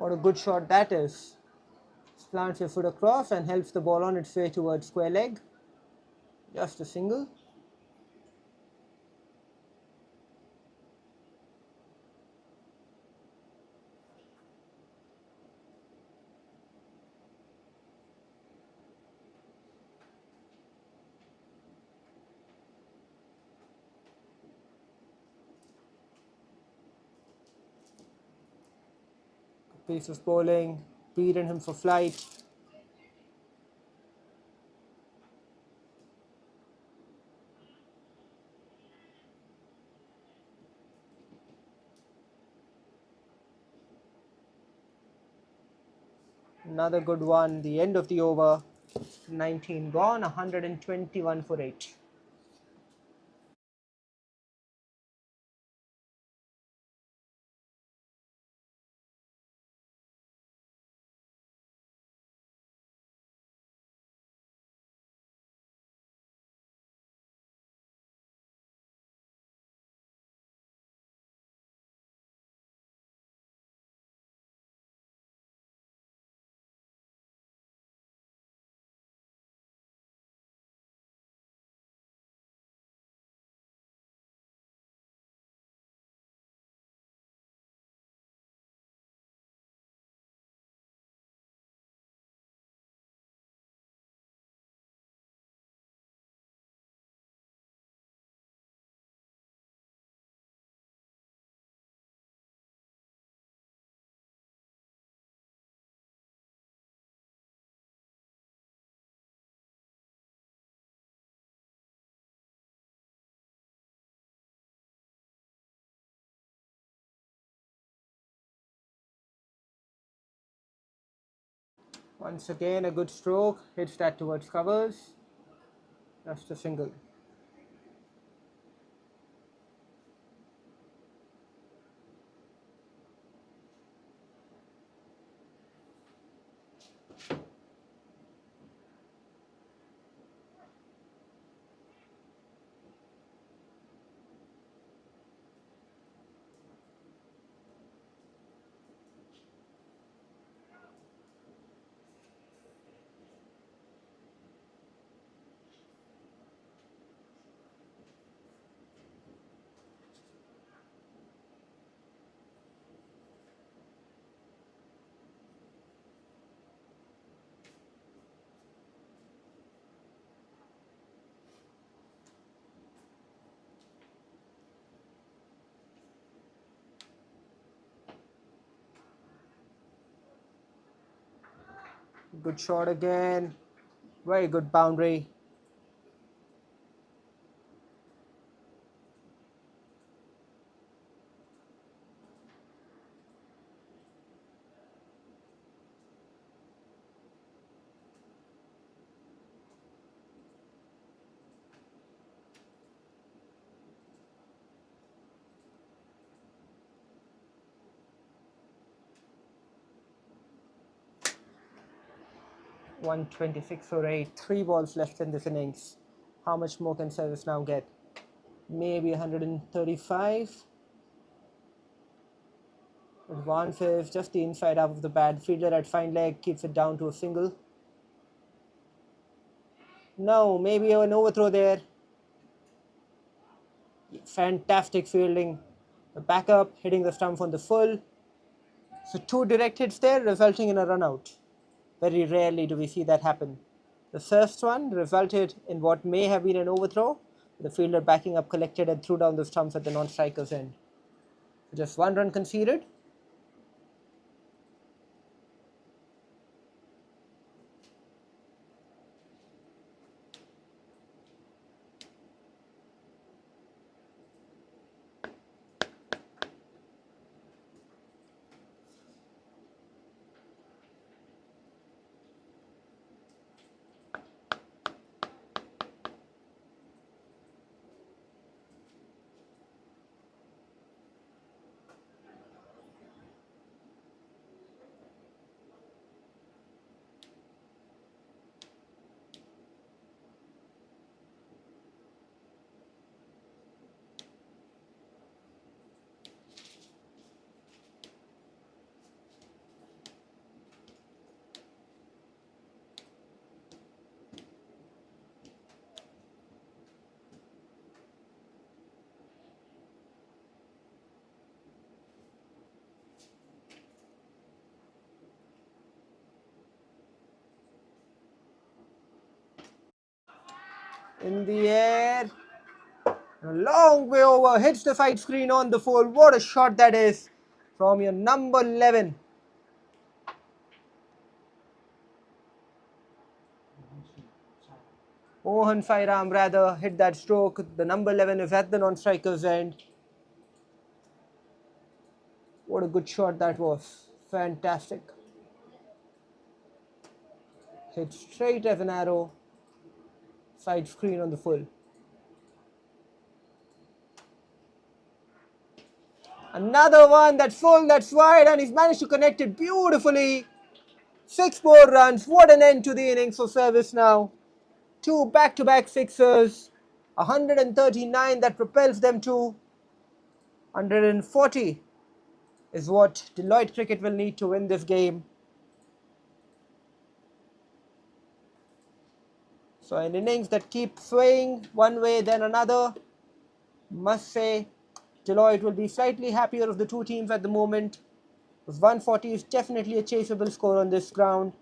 What a good shot that is. Slants your foot across and helps the ball on its way towards square leg. Just a single. Piece of bowling, beaten him for flight. Another good one, the end of the over. 19 gone, 121 for 8. Once again, a good stroke, hits that towards covers. Just a single. Good shot again. Very good boundary. 126 for 8. 3 balls left in this innings. How much more can service now get? Maybe 135. Advances just the inside half of the bat. Fielder at fine leg keeps it down to a single. No, maybe an overthrow there. Fantastic fielding. The backup hitting the stump on the full. So 2 direct hits there, resulting in a run out. Very rarely do we see that happen. The first one resulted in what may have been an overthrow. The fielder backing up collected and threw down the stumps at the non-striker's end. So just 1 run conceded. In the air, a long way over, hits the side screen on the full. What a shot that is from your number 11. 𝗃𝗏𝗃𝗃 rather hit that stroke. The number 11 is at the non-striker's end. What a good shot that was. Fantastic. Hit straight as an arrow. Side screen on the full. Another one that's full, that's wide, and he's managed to connect it beautifully. 6 more runs. What an end to the innings for service now. 2 back-to-back sixers. 139 that propels them to 140 is what Deloitte Cricket will need to win this game. So an innings that keeps swaying one way then another. Must say Deloitte will be slightly happier of the 2 teams at the moment. 140 is definitely a chaseable score on this ground.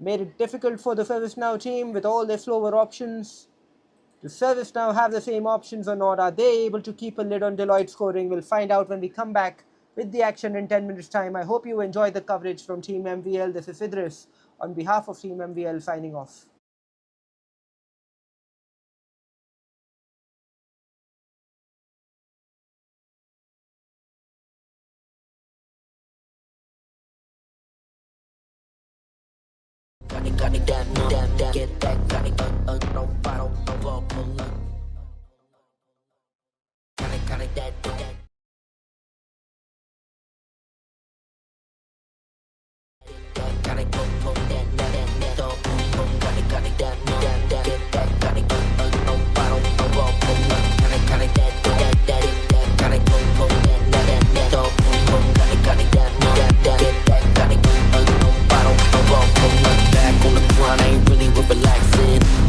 Made it difficult for the Service Now team with all their slower options. Does Service Now have the same options or not? Are they able to keep a lid on Deloitte scoring? We'll find out when we come back with the action in 10 minutes time. I hope you enjoyed the coverage from Team MVL. This is Idris on behalf of Team MVL signing off.
Get that, back on the grind, ain't really with relaxing.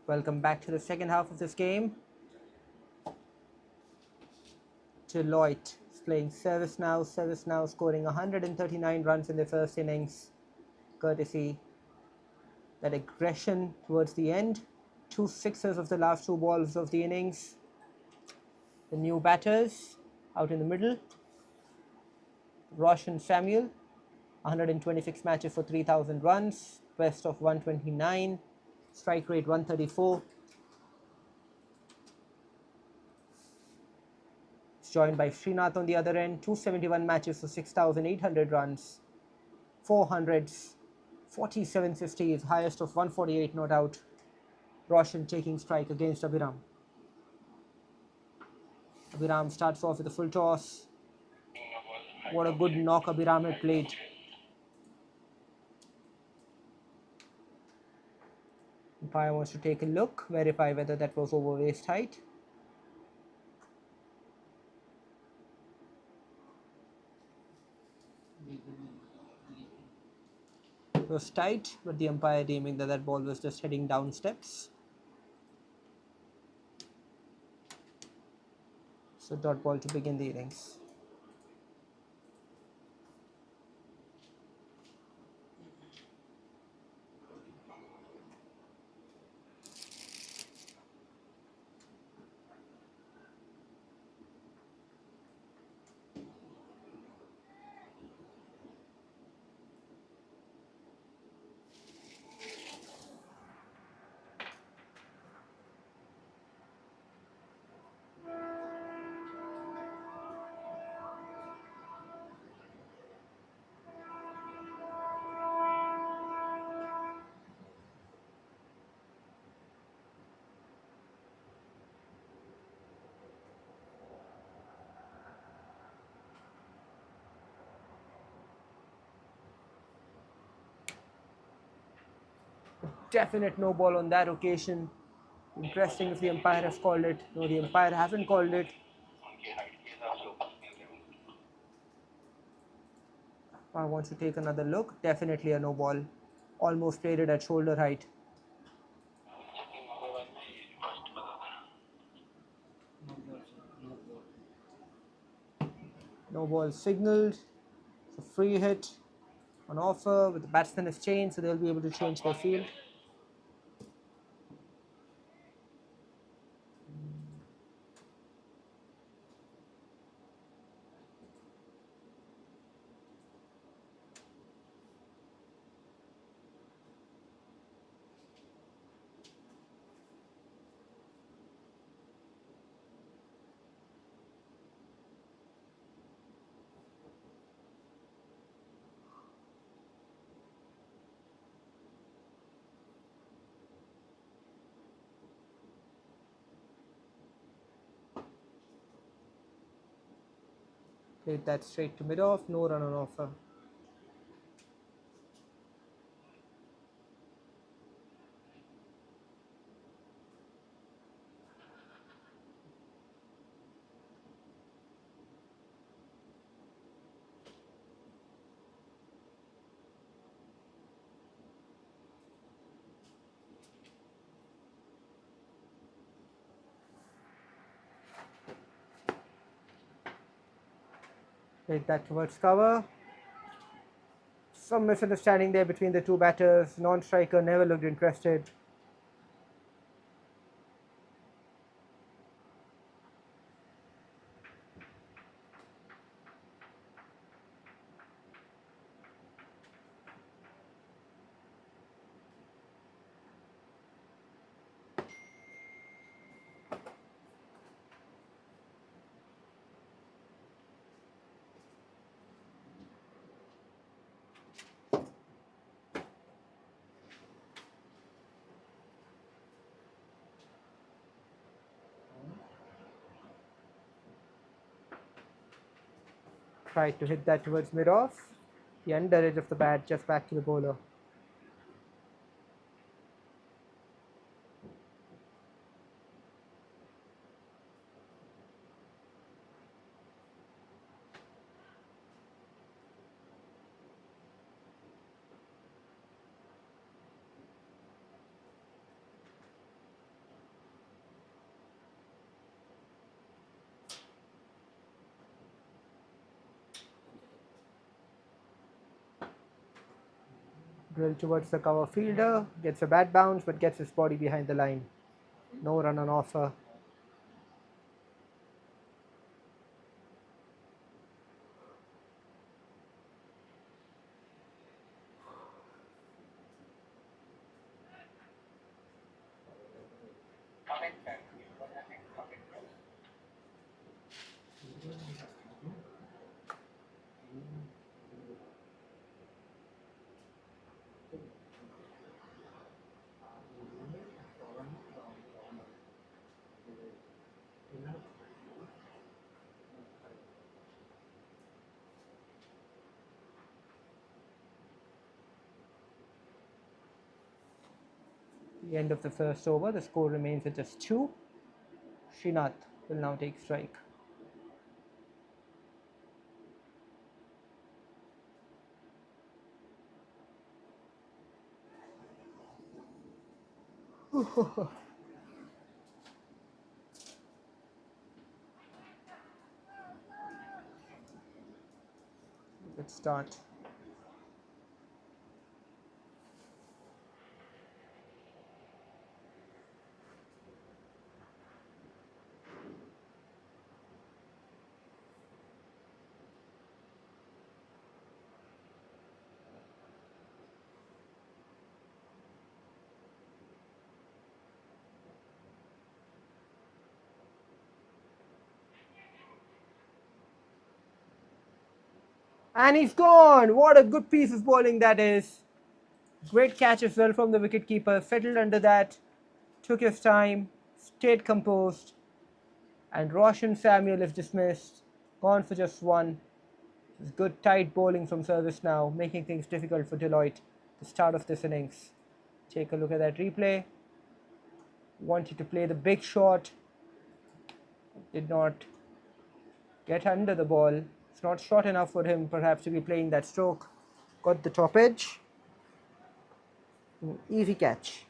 Welcome back to the second half of this game. 𝗃𝗏𝗃 is playing service now. Service now scoring 139 runs in the first innings, courtesy that aggression towards the end. 2 sixes of the last 2 balls of the innings. The new batters out in the middle. Roshan Samuel, 126 matches for 3,000 runs, best of 129, strike rate 134. He's joined by Srinath on the other end, 271 matches for 6,800 runs, 400s, 4750s, highest of 148 not out. Roshan taking strike against 𝗵𝗏. 𝗵𝗏 starts off with a full toss. What a good knock 𝗵𝗏 had played. Umpire wants to take a look, verify whether that was over waist height. It was tight, but the umpire deeming that that ball was just heading down steps. So dot ball to begin the innings. Definite no ball on that occasion. Interesting if the umpire has called it. No, the umpire hasn't called it. I want to take another look. Definitely a no ball. Almost played it at shoulder height. No ball signaled. It's a free hit on offer, with the batsman is changed, so they'll be able to change their field. Played that straight to mid-off, no run on offer. Played that towards cover. Some misunderstanding there between the two batters. Non-striker never looked interested. Tried to hit that towards mid-off. The under edge of the bat just back to the bowler. Drill towards the cover fielder, gets a bat bounce but gets his body behind the line. No run on offer. The end of the first over, the score remains at just 2. Srinath will now take strike. Good start. And he's gone! What a good piece of bowling that is. Great catch as well from the wicketkeeper. Settled under that, took his time, stayed composed. And Roshan Samuel is dismissed. Gone for just 1. It's good tight bowling from service now, making things difficult for 𝗃𝗏, the start of this innings. Take a look at that replay. Wanted to play the big shot. Did not get under the ball. It's not short enough for him perhaps to be playing that stroke. Got the top edge. Easy catch.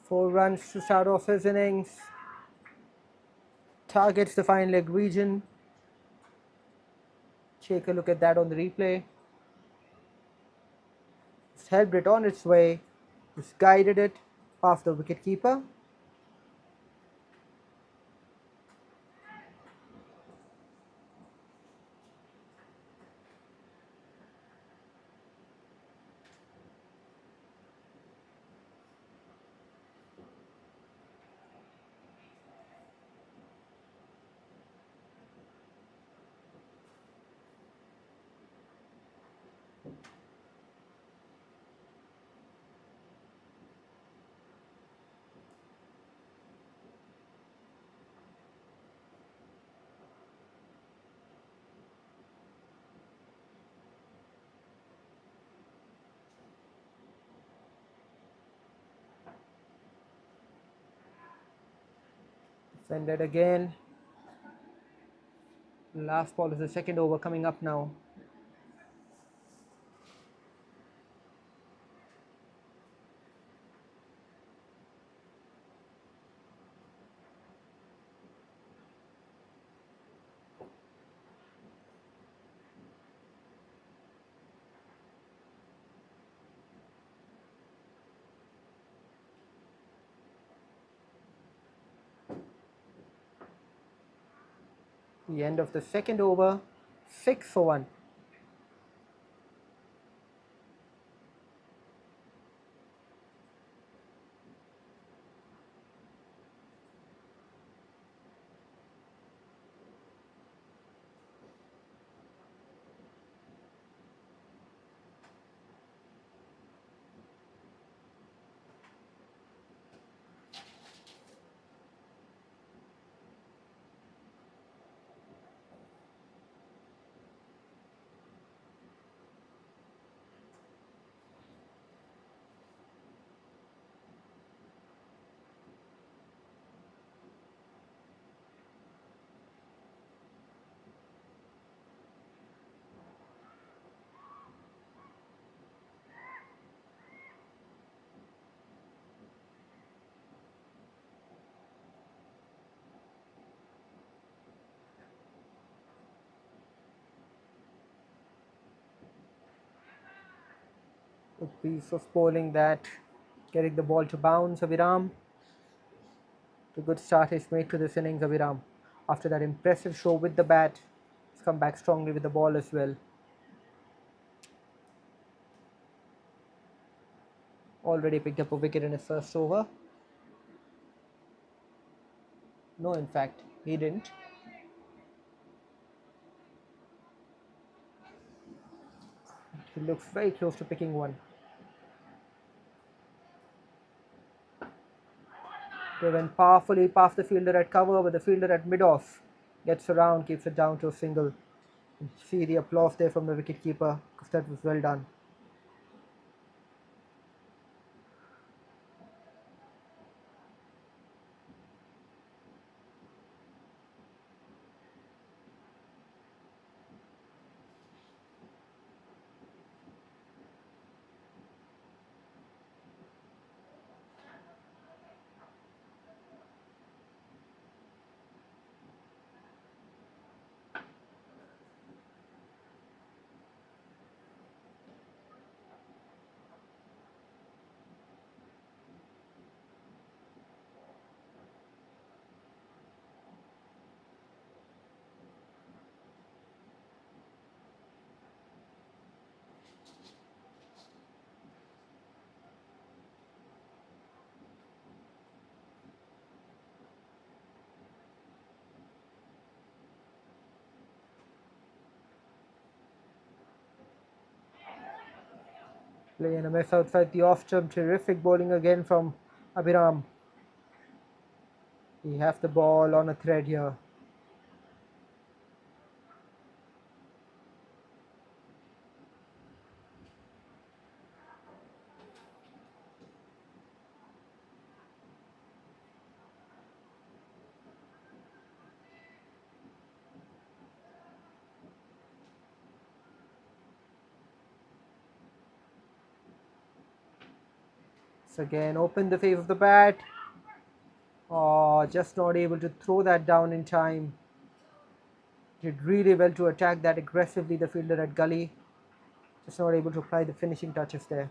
Four runs to start off his innings. Targets the fine leg region. Take a look at that on the replay. Just helped it on its way. Just guided it past the wicketkeeper. Defended again. Last ball is the second over coming up now. The end of the second over, 6 for 1. Good piece of bowling that, getting the ball to bounce. Abhiram, the good start is made to this innings. Abhiram, after that impressive show with the bat, has come back strongly with the ball as well. Already picked up a wicket in his first over. No, in fact, he didn't. He looks very close to picking one. Driven powerfully past the fielder at cover, but the fielder at mid-off gets around, keeps it down to a single. You see the applause there from the wicketkeeper, because that was well done. Playing a miss outside the off jump. Terrific bowling again from Abhiram. He has the ball on a thread here. So again, open the face of the bat. Oh, just not able to throw that down in time. Did really well to attack that aggressively, the fielder at gully. Just not able to apply the finishing touches there.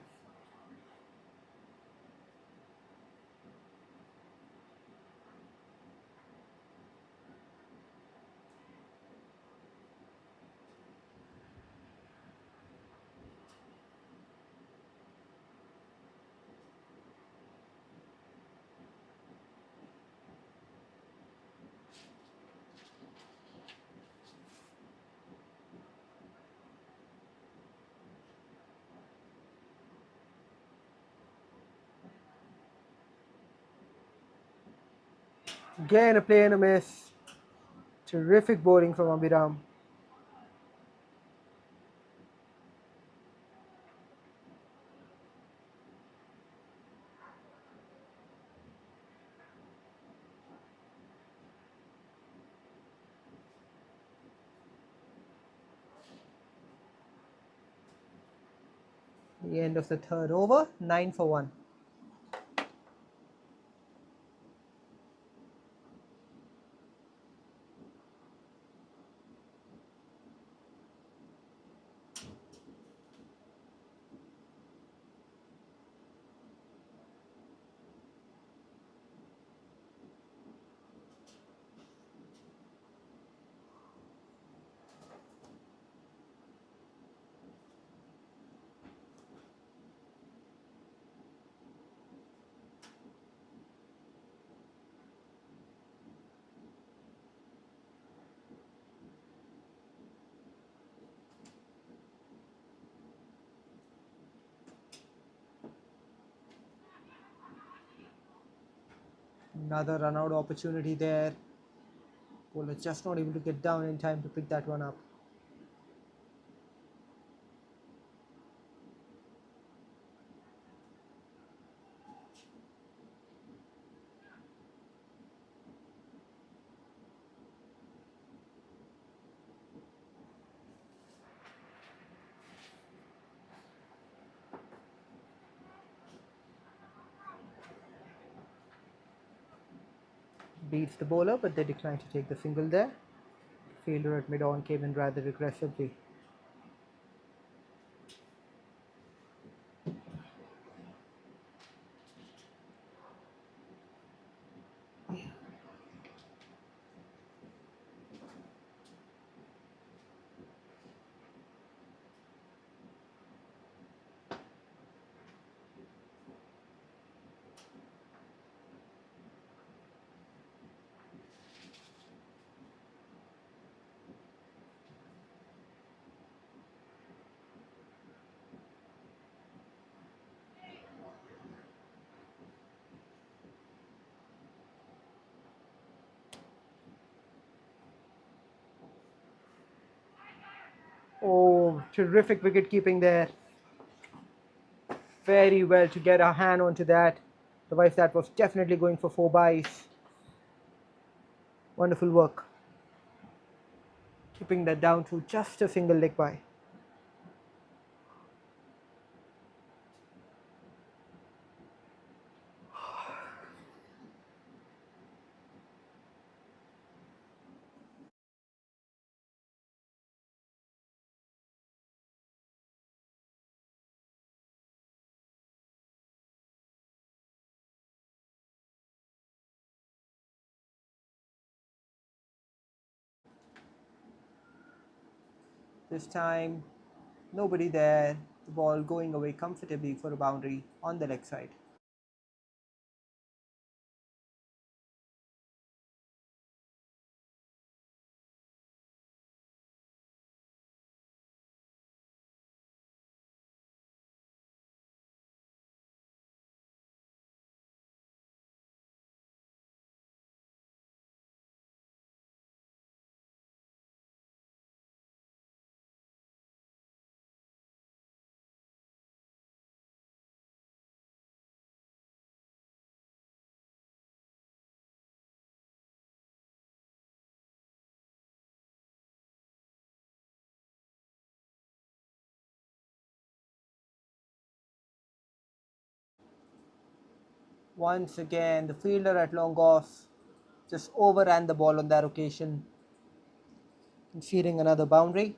Again, a play and a miss. Terrific bowling from Abhiram. The end of the third over, 9 for 1. Another run out opportunity there. Bowler just not able to get down in time to pick that one up. Beats the bowler, but they decline to take the single there. Fielder at mid-on came in rather aggressively. Oh, terrific wicket keeping there. Very well to get our hand onto that. Otherwise, that was definitely going for 4 byes. Wonderful work. Keeping that down to just a single leg bye. This time, nobody there. The ball going away comfortably for a boundary on the leg side. Once again, the fielder at long off just overran the ball on that occasion, conceding another boundary.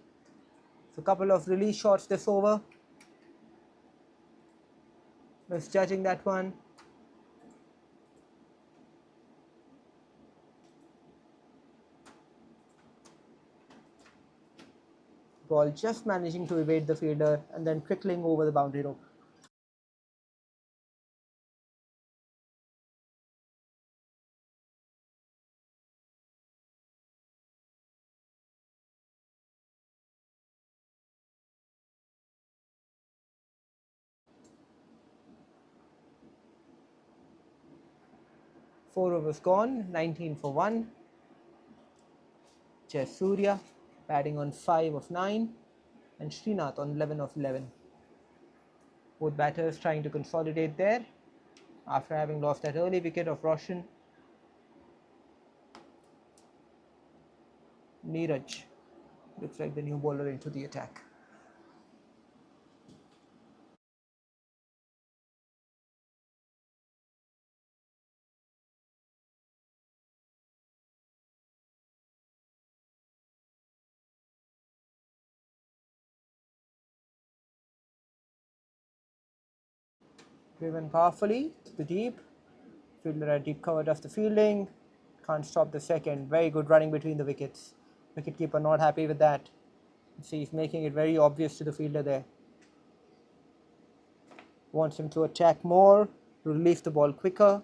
So a couple of release shots this over. Misjudging that one. Ball just managing to evade the fielder and then trickling over the boundary rope. Four overs gone, 19 for 1. Jayasuriya batting on 5 of 9 and Srinath on 11 of 11. Both batters trying to consolidate there after having lost that early wicket of Roshan. Neeraj looks like the new bowler into the attack. Driven powerfully to the deep. Fielder at deep cover does the fielding. Can't stop the second. Very good running between the wickets. Wicketkeeper not happy with that. See, he's making it very obvious to the fielder there. Wants him to attack more, release the ball quicker.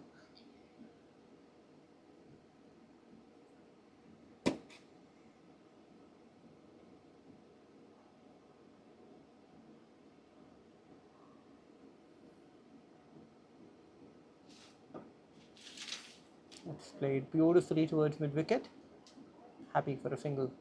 Played beautifully towards mid wicket. Happy for a single.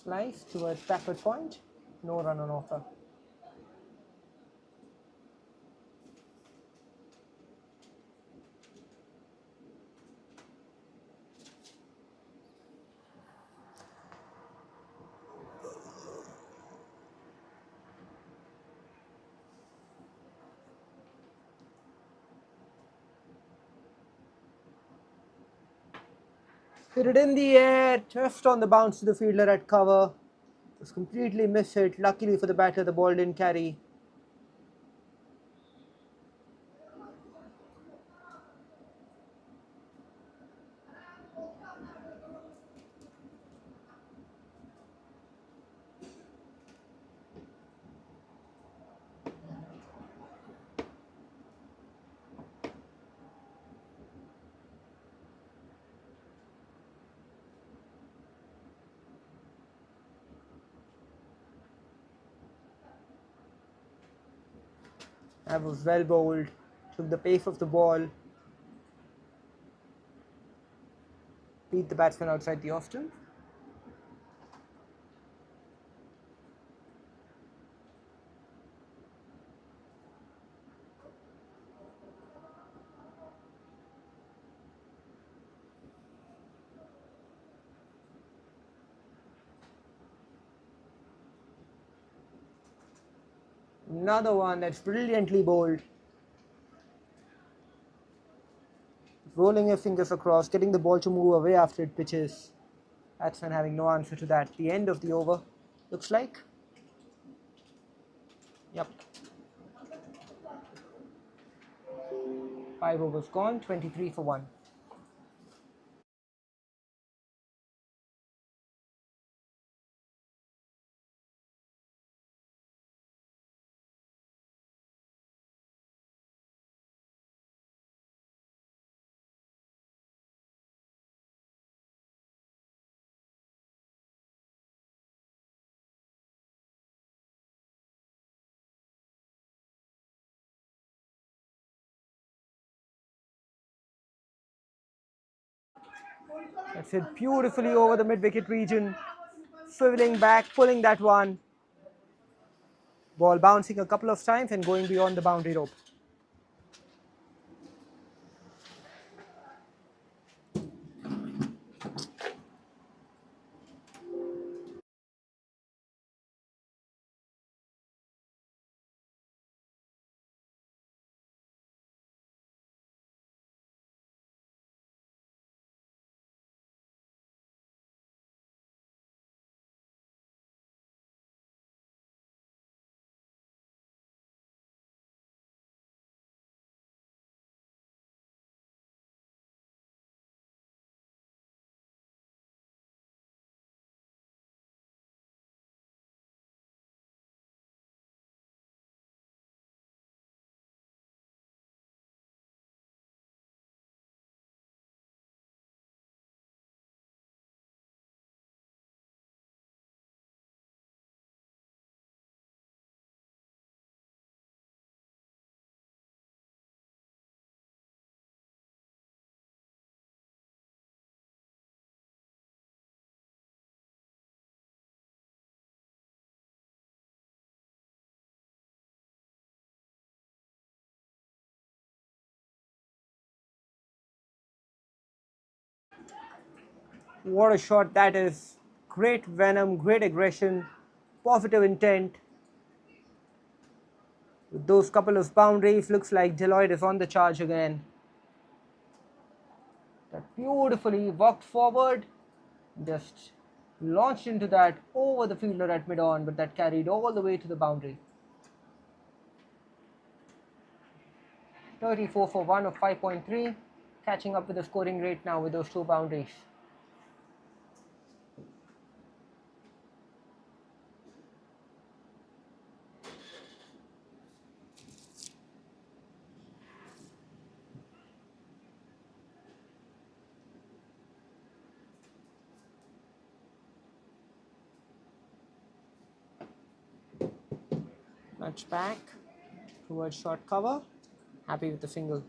Slice towards backward point, no run on offer. Hit it in the air, just on the bounce to the fielder at cover. It was completely missed hit. Luckily for the batter, the ball didn't carry. That was well bowled, took the pace of the ball, beat the batsman outside the off stump. Another one that's brilliantly bowled. Rolling your fingers across, getting the ball to move away after it pitches. Batsman having no answer to that. The end of the over, looks like. Yep. 5 overs gone, 23 for 1. That's hit beautifully over the mid-wicket region. Swiveling back, pulling that one. Ball bouncing a couple of times and going beyond the boundary rope. What a shot that is. Great venom, great aggression, positive intent. With those couple of boundaries, looks like 𝗏𝗏 is on the charge again. That beautifully walked forward, just Launched into that over the fielder at mid-on, but that carried all the way to the boundary. 34 for 1 of 5.3, catching up with the scoring rate now with those two boundaries. Match back towards short cover, happy with the single.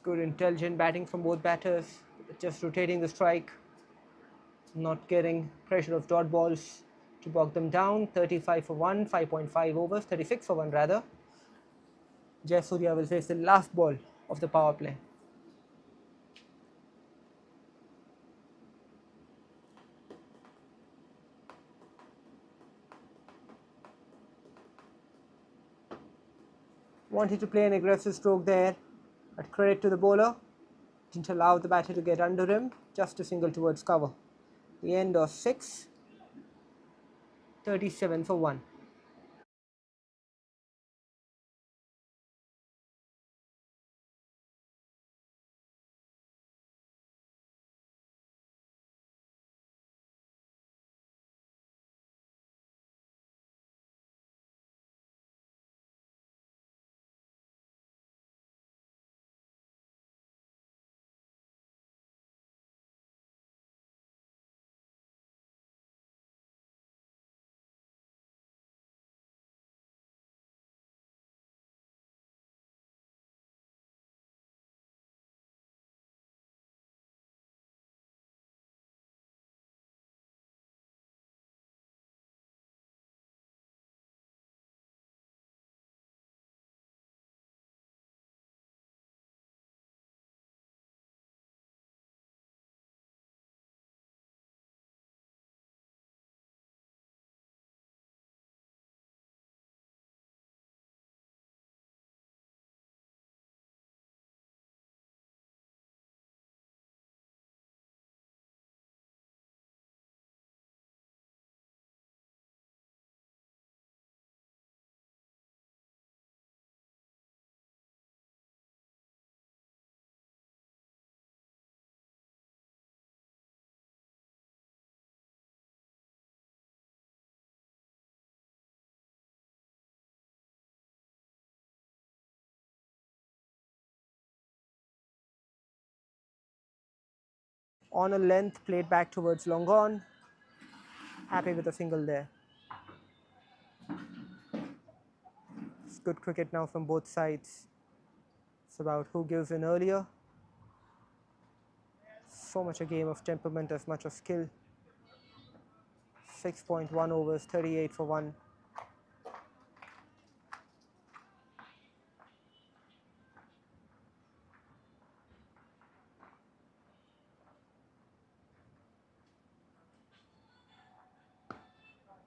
Good intelligent batting from both batters, just rotating the strike, not getting pressure of dot balls to bog them down. 35 for 1, 5.5 overs, 36 for 1 rather. Jayasuriya will face the last ball of the power play. Wanted to play an aggressive stroke there, but credit to the bowler, didn't allow the batter to get under him, just a single towards cover. The end of 6, 37 for 1. On a length, played back towards long on, happy with a single there. It's good cricket now from both sides. It's about who gives in earlier. So much a game of temperament as much as skill. 6.1 overs, 38 for 1.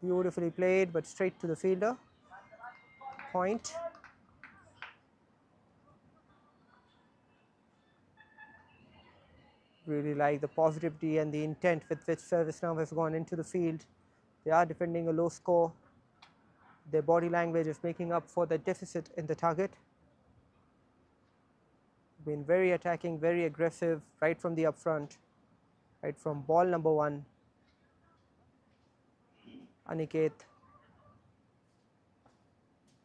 Beautifully played, but straight to the fielder. Point. Really like the positivity and the intent with which service now has gone into the field. They are defending a low score. Their body language is making up for the deficit in the target. Been very attacking, very aggressive, right from the upfront, right from ball number 1.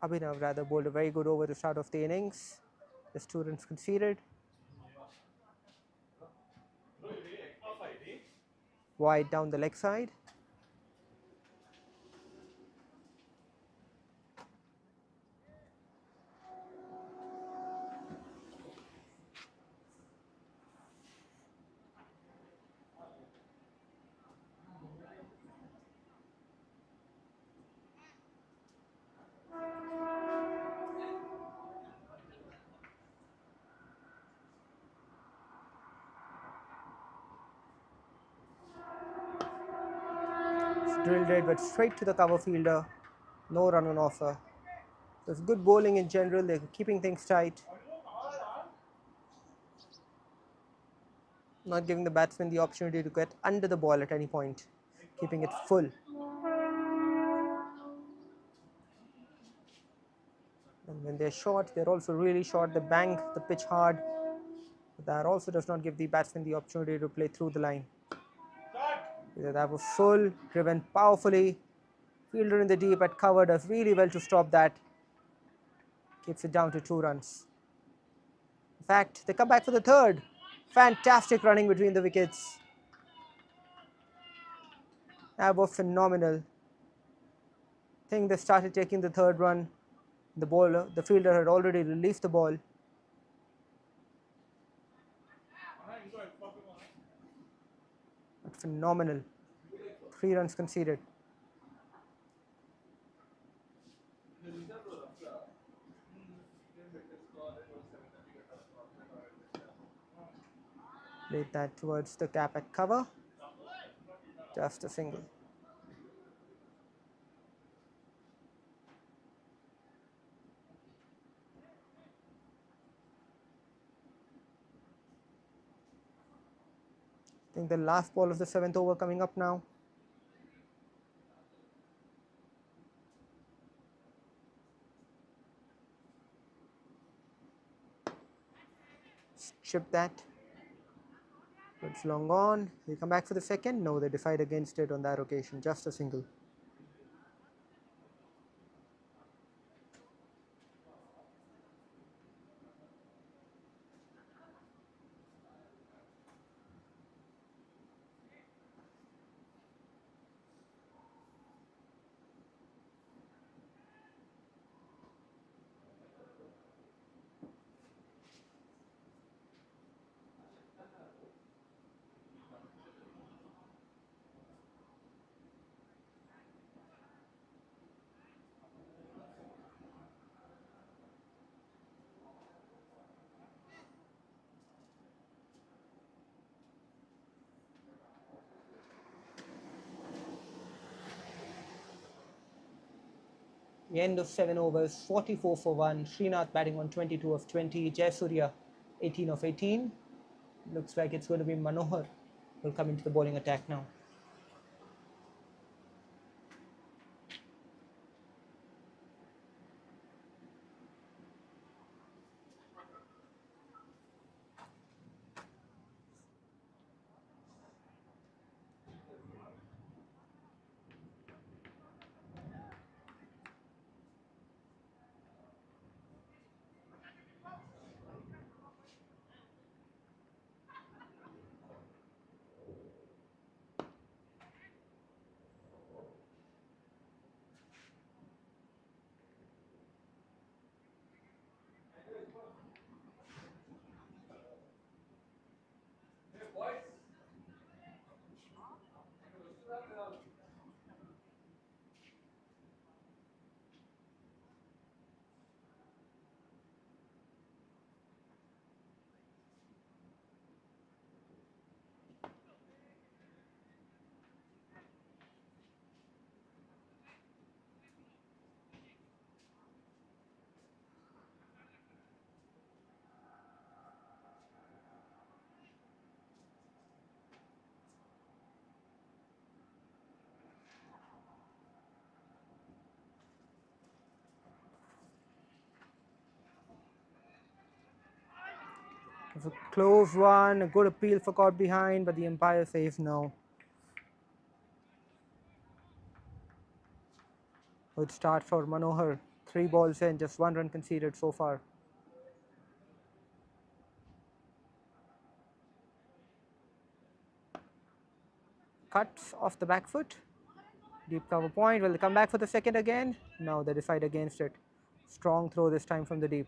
Abhinav rather bowled a very good over the start of the innings. The students conceded. Wide down the leg side. drilled it, but straight to the cover fielder. No run on offer. So it's good bowling in general. They're keeping things tight. Not giving the batsman the opportunity to get under the ball at any point. Keeping it full. And when they're short, they're also really short. They bang the pitch hard. But that also does not give the batsman the opportunity to play through the line. That was full, driven powerfully. Fielder in the deep at cover does really well to stop that. Keeps it down to 2 runs. In fact, they come back for the third. Fantastic running between the wickets. That was phenomenal. I think they started taking the third run. The fielder had already released the ball. But phenomenal. 3 runs conceded. Played that towards the cap at cover. Just a single. I think the last ball of the 7th over coming up now. Chip that. It's long gone. They come back for the second. No, they decide against it on that occasion. Just a single. The end of 7 overs, 44 for 1. Srinath batting on 22 of 20. Jayasuriya 18 of 18. Looks like it's going to be Manohar who will come into the bowling attack now. It was a close one, a good appeal for caught behind, but the umpire says no. Good start for Manohar. 3 balls in, just 1 run conceded so far. Cuts off the back foot. Deep cover point. Will they come back for the second again? No, they decide against it. Strong throw this time from the deep.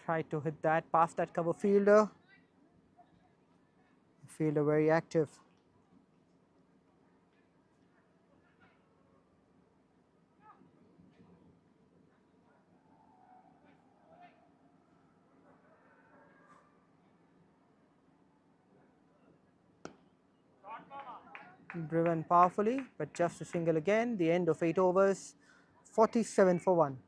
Tried to hit that, past that cover fielder. Fielder very active. Driven powerfully, but just a single again. The end of 8 overs, 47 for 1.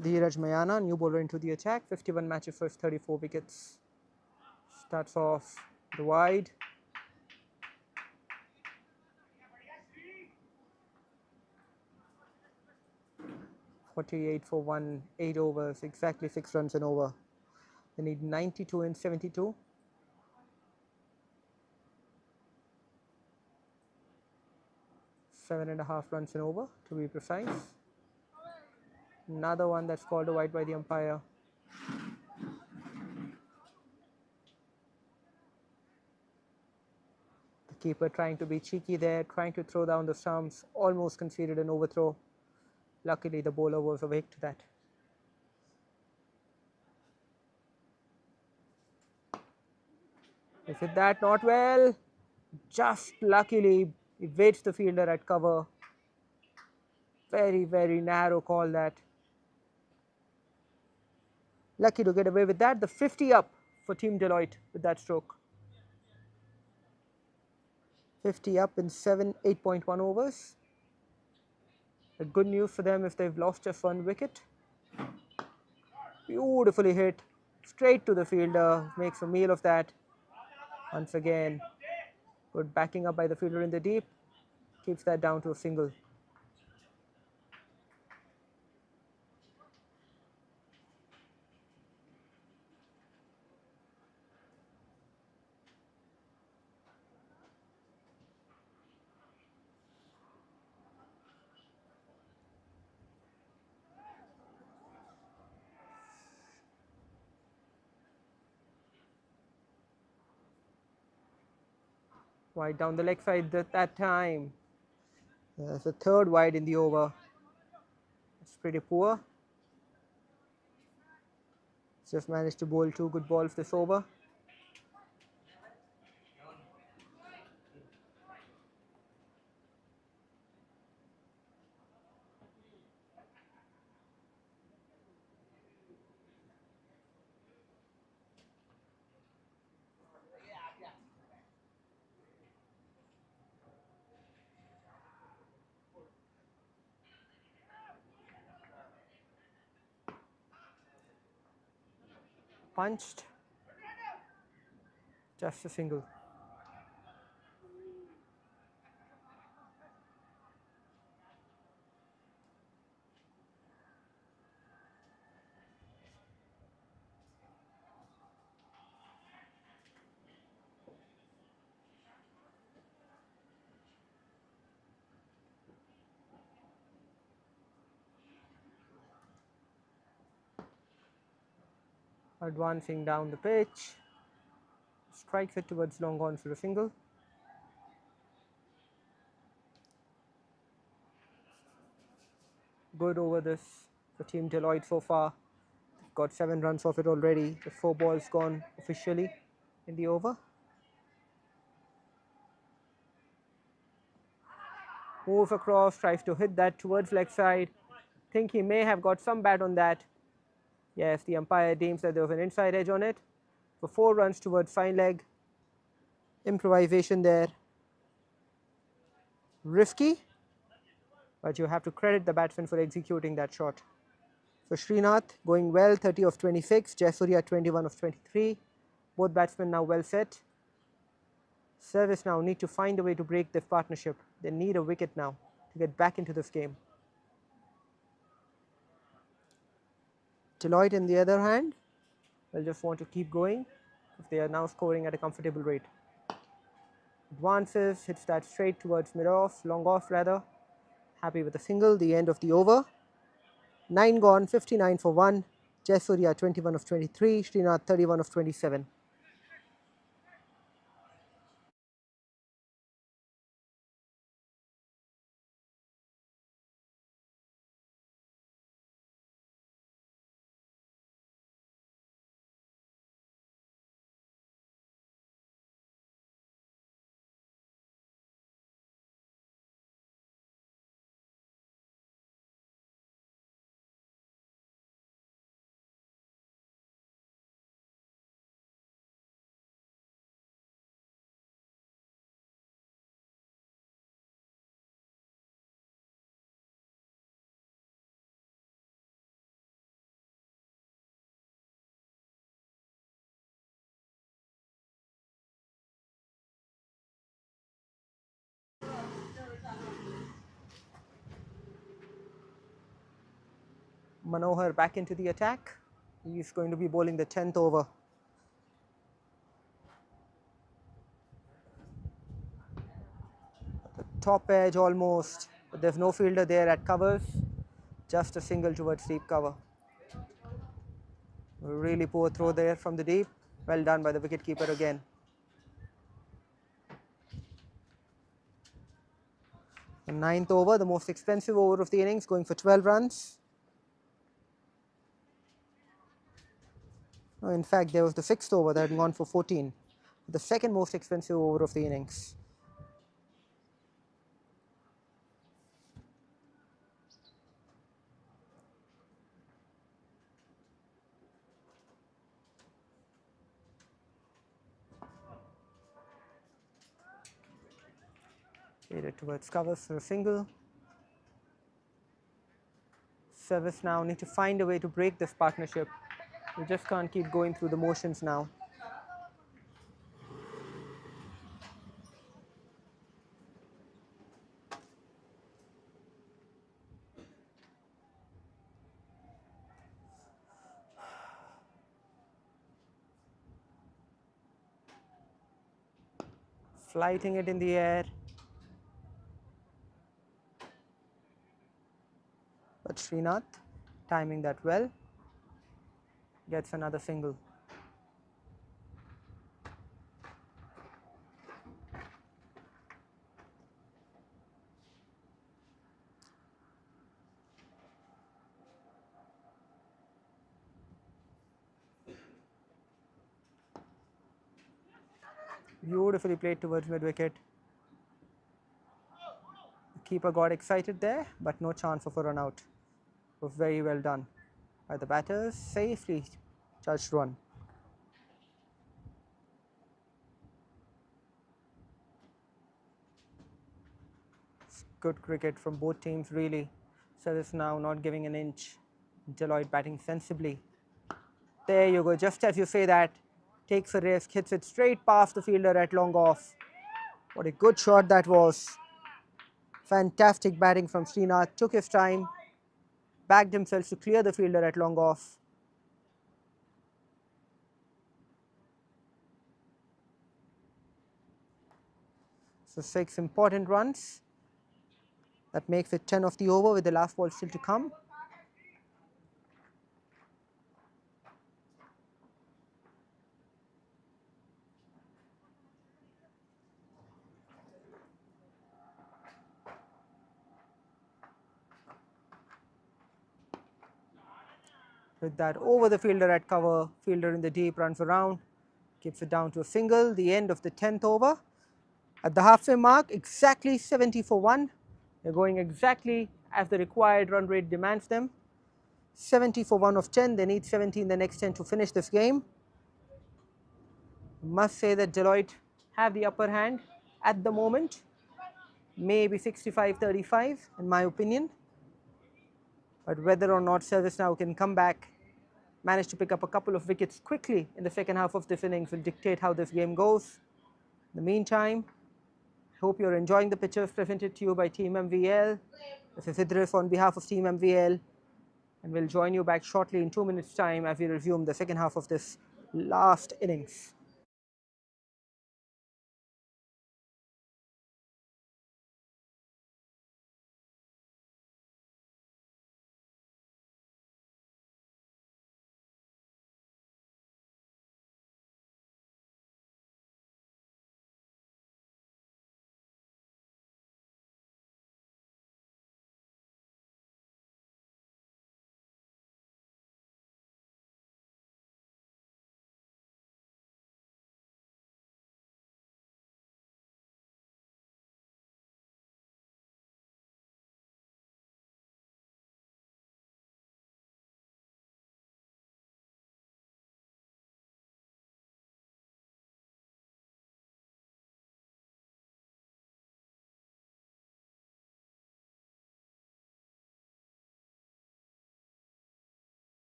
Dheeraj Mayana, new bowler into the attack, 51 matches for 34 wickets. Starts off the wide. .48 for 1, 8 overs, exactly 6 runs an over. They need 92 in 72. Seven and a half runs an over, to be precise. Another one that's called a wide by the umpire. The keeper trying to be cheeky there, trying to throw down the stumps, almost conceded an overthrow. Luckily, the bowler was awake to that. He hit that, not well. Just luckily, he waits the fielder at cover. Very, very narrow call that. Lucky to get away with that. The 50 up for Team Deloitte with that stroke. 50 up in 8.1 overs. But good news for them if they've lost just 1 wicket. Beautifully hit. Straight to the fielder. Makes a meal of that. Once again, good backing up by the fielder in the deep. Keeps that down to a single. Wide down the leg side at that time. There's a 3rd wide in the over. It's pretty poor. Just managed to bowl 2 good balls this over. Punched. Just a single. Advancing down the pitch. Strikes it towards long on for a single. Good over this for Team Deloitte so far. Got 7 runs off it already. The 4 balls gone officially in the over. Moves across, tries to hit that towards leg side. think he may have got some bat on that. Yes, the umpire deems that there was an inside edge on it. For 4 runs towards fine leg. Improvisation there. Risky, but you have to credit the batsman for executing that shot. So Srinath going well, 30 of 26, 𝗬𝗠𝗃 21 of 23. Both batsmen now well set. Service now need to find a way to break this partnership. They need a wicket now to get back into this game. 𝗃𝗏𝗏 in the other hand will just want to keep going if they are now scoring at a comfortable rate. Advances, hits that straight towards mid-off, long off rather. Happy with a single, the end of the over. 9 gone, 59 for 1. 𝗬𝗠𝗃 21 of 23, Srinath 31 of 27. Manohar back into the attack. He is going to be bowling the 10th over. The top edge almost, but there's no fielder there at covers. Just a single towards deep cover. Really poor throw there from the deep. Well done by the wicketkeeper again. The 9th over, the most expensive over of the innings, going for 12 runs. No, in fact, there was the 6th over that had gone for 14. The second most expensive over of the innings. Played it towards covers for a single. Service now need to find a way to break this partnership. We just can't keep going through the motions now. Flighting it in the air. But Srinath, timing that well, gets another single. Beautifully played towards mid-wicket. The keeper got excited there, but no chance of a run out. It was very well done by the batters, safely judged run. Good cricket from both teams really. Service now not giving an inch. 𝗃𝗏𝗏 batting sensibly. There you go, just as you say that, takes a risk, hits it straight past the fielder at long off. What a good shot that was. Fantastic batting from Srinath, took his time, backed himself to clear the fielder at long off. So 6 important runs. That makes it 10 of the over with the last ball still to come. With that over the fielder at cover, fielder in the deep runs around, keeps it down to a single, the end of the 10th over. At the halfway mark, exactly 70 for 1. They're going exactly as the required run rate demands them. 70 for 1 of 10. They need 70 in the next 10 to finish this game. Must say that Deloitte have the upper hand at the moment. Maybe 65-35 in my opinion. But whether or not Service Now can come back, manage to pick up a couple of wickets quickly in the second half of this innings will dictate how this game goes. In the meantime, I hope you're enjoying the pictures presented to you by Team MVL. This is Idris on behalf of Team MVL, and we'll join you back shortly in 2 minutes' time as we resume the second half of this last innings.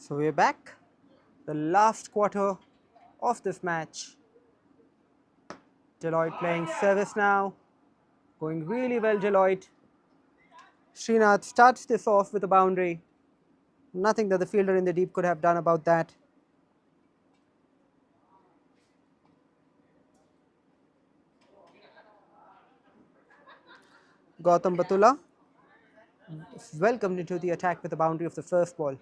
So we're back. The last quarter of this match. 𝗃𝗏𝗃 playing service now. Going really well, 𝗃𝗏𝗃. Srinath starts this off with a boundary. Nothing that the fielder in the deep could have done about that. Gautam Batula is welcomed into the attack with a boundary of the first ball.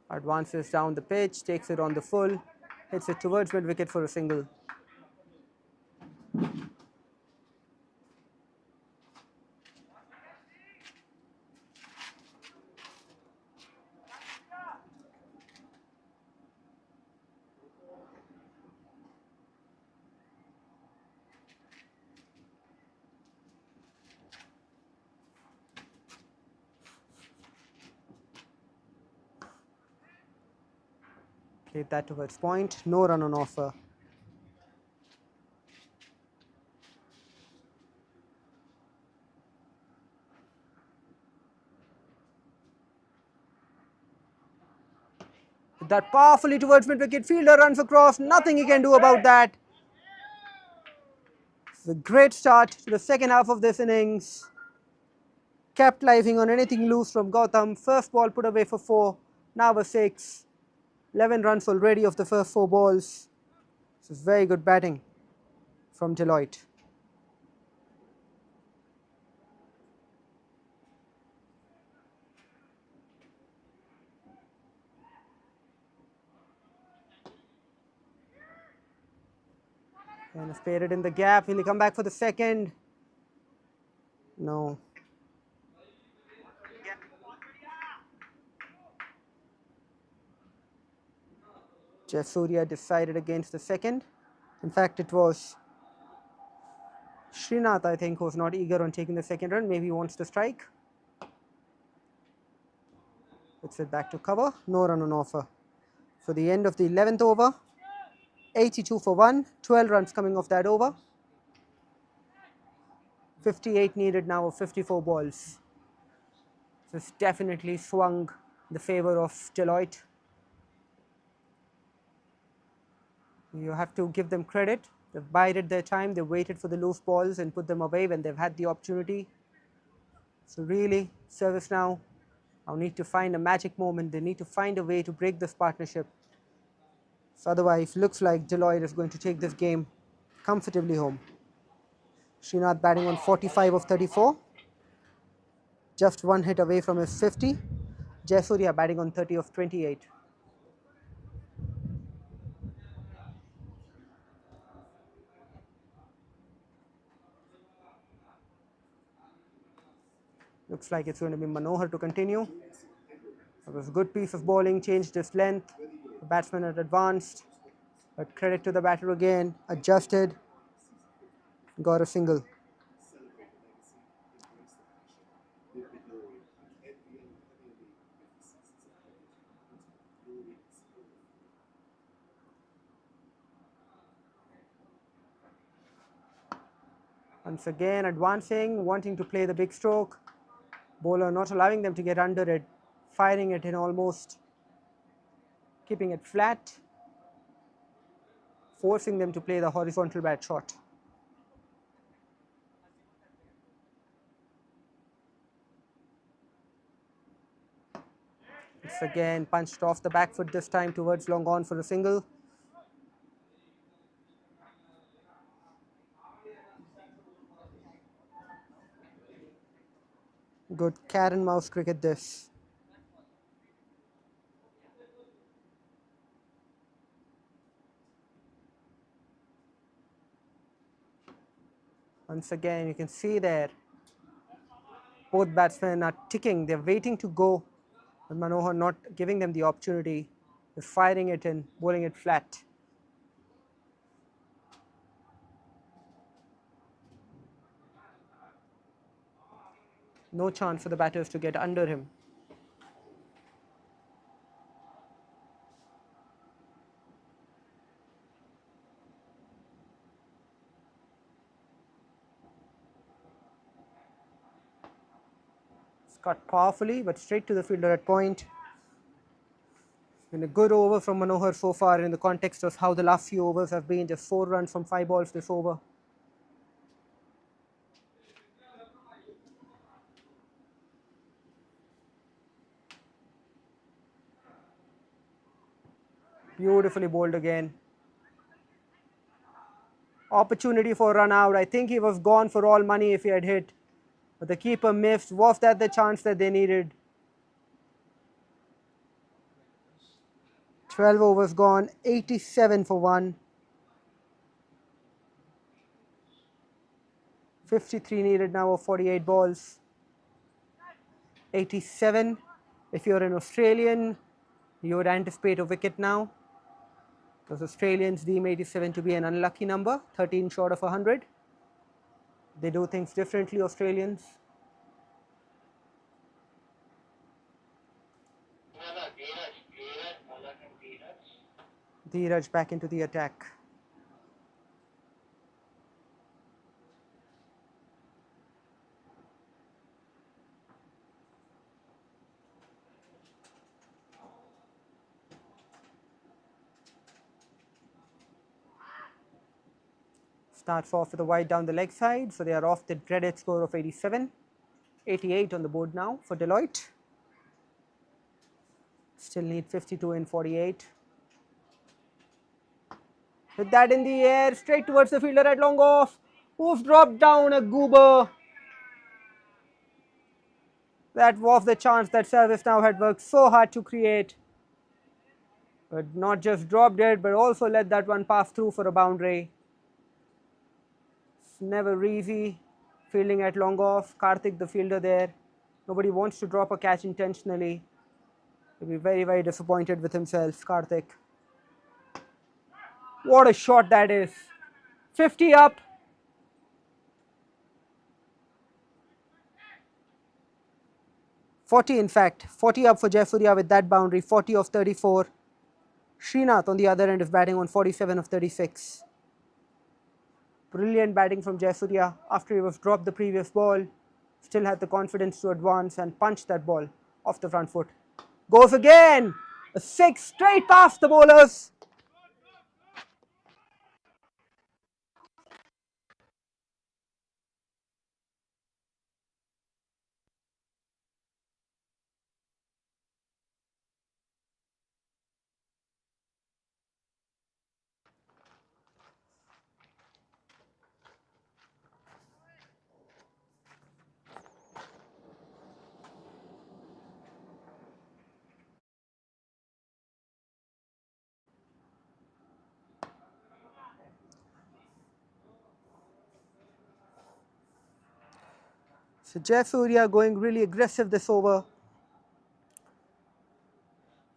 Advances down the pitch, takes it on the full, hits it towards mid wicket for a single. Played that towards point, no run on offer. Hit that powerfully towards mid wicket, fielder runs across, nothing he can do about that. It's a great start to the second half of this innings. Capitalizing on anything loose from Gautam. First ball put away for 4, now a 6. 11 runs already of the first 4 balls. This is very good batting from 𝗃𝗏𝗃. And spare it in the gap. Will he come back for the second? No. Jayasuriya decided against the second. In fact, it was Srinath, I think, who was not eager on taking the second run. Maybe he wants to strike. Puts it back to cover. No run on offer. So the end of the 11th over. 82 for 1. 12 runs coming off that over. 58 needed now of 54 balls. So it's definitely swung in the favour of 𝗃𝗏𝗃. You have to give them credit. They've bided their time. They waited for the loose balls and put them away when they've had the opportunity. So really, service now. I'll need to find a magic moment. They need to find a way to break this partnership. So otherwise, looks like 𝗃𝗏𝗃 is going to take this game comfortably home. Srinath batting on 45 of 34. Just 1 hit away from his 50. Jayasuriya batting on 30 of 28. Looks like it's going to be Manohar to continue. It was a good piece of bowling, changed his length. The batsman had advanced, but credit to the batter again, adjusted, got a single. Once again advancing, wanting to play the big stroke. Bowler not allowing them to get under it, firing it in almost, keeping it flat, forcing them to play the horizontal bat shot. It's again punched off the back foot, this time towards long on for a single. Good cat and mouse cricket this. Once again, you can see there, both batsmen are ticking. They're waiting to go, but Manohar not giving them the opportunity. They're firing it and bowling it flat. No chance for the batters to get under him. Cut powerfully, but straight to the fielder at point. Been a good over from Manohar so far in the context of how the last few overs have been. Just 4 runs from 5 balls this over. Beautifully bowled again. Opportunity for run out. I think he was gone for all money if he had hit. But the keeper missed. Was that the chance that they needed? 12 overs gone, 87 for 1. 53 needed now of 48 balls. 87. If you're an Australian, you would anticipate a wicket now. Because Australians deem 87 to be an unlucky number, 13 short of 100. They do things differently, Australians. Dheeraj back into the attack. Starts off with a wide down the leg side, so they are off the dreaded score of 87. 88 on the board now for Deloitte. Still need 52 in 48. With that in the air, straight towards the fielder at long off. Who's dropped down a goober. That was the chance that Service Now had worked so hard to create. But not just dropped it, but also let that one pass through for a boundary. It's never easy fielding at long off. Karthik, the fielder there. Nobody wants to drop a catch intentionally. He'll be very, very disappointed with himself, Karthik. What a shot that is. 50 up. /40 in fact. 40 up for Jaipuriya with that boundary. 40 of 34. Srinath on the other end is batting on 47 of 36. Brilliant batting from Jaipuriya after he was dropped the previous ball. Still had the confidence to advance and punch that ball off the front foot. Goes again. A 6 straight past the bowlers. So Jaipuriya going really aggressive this over.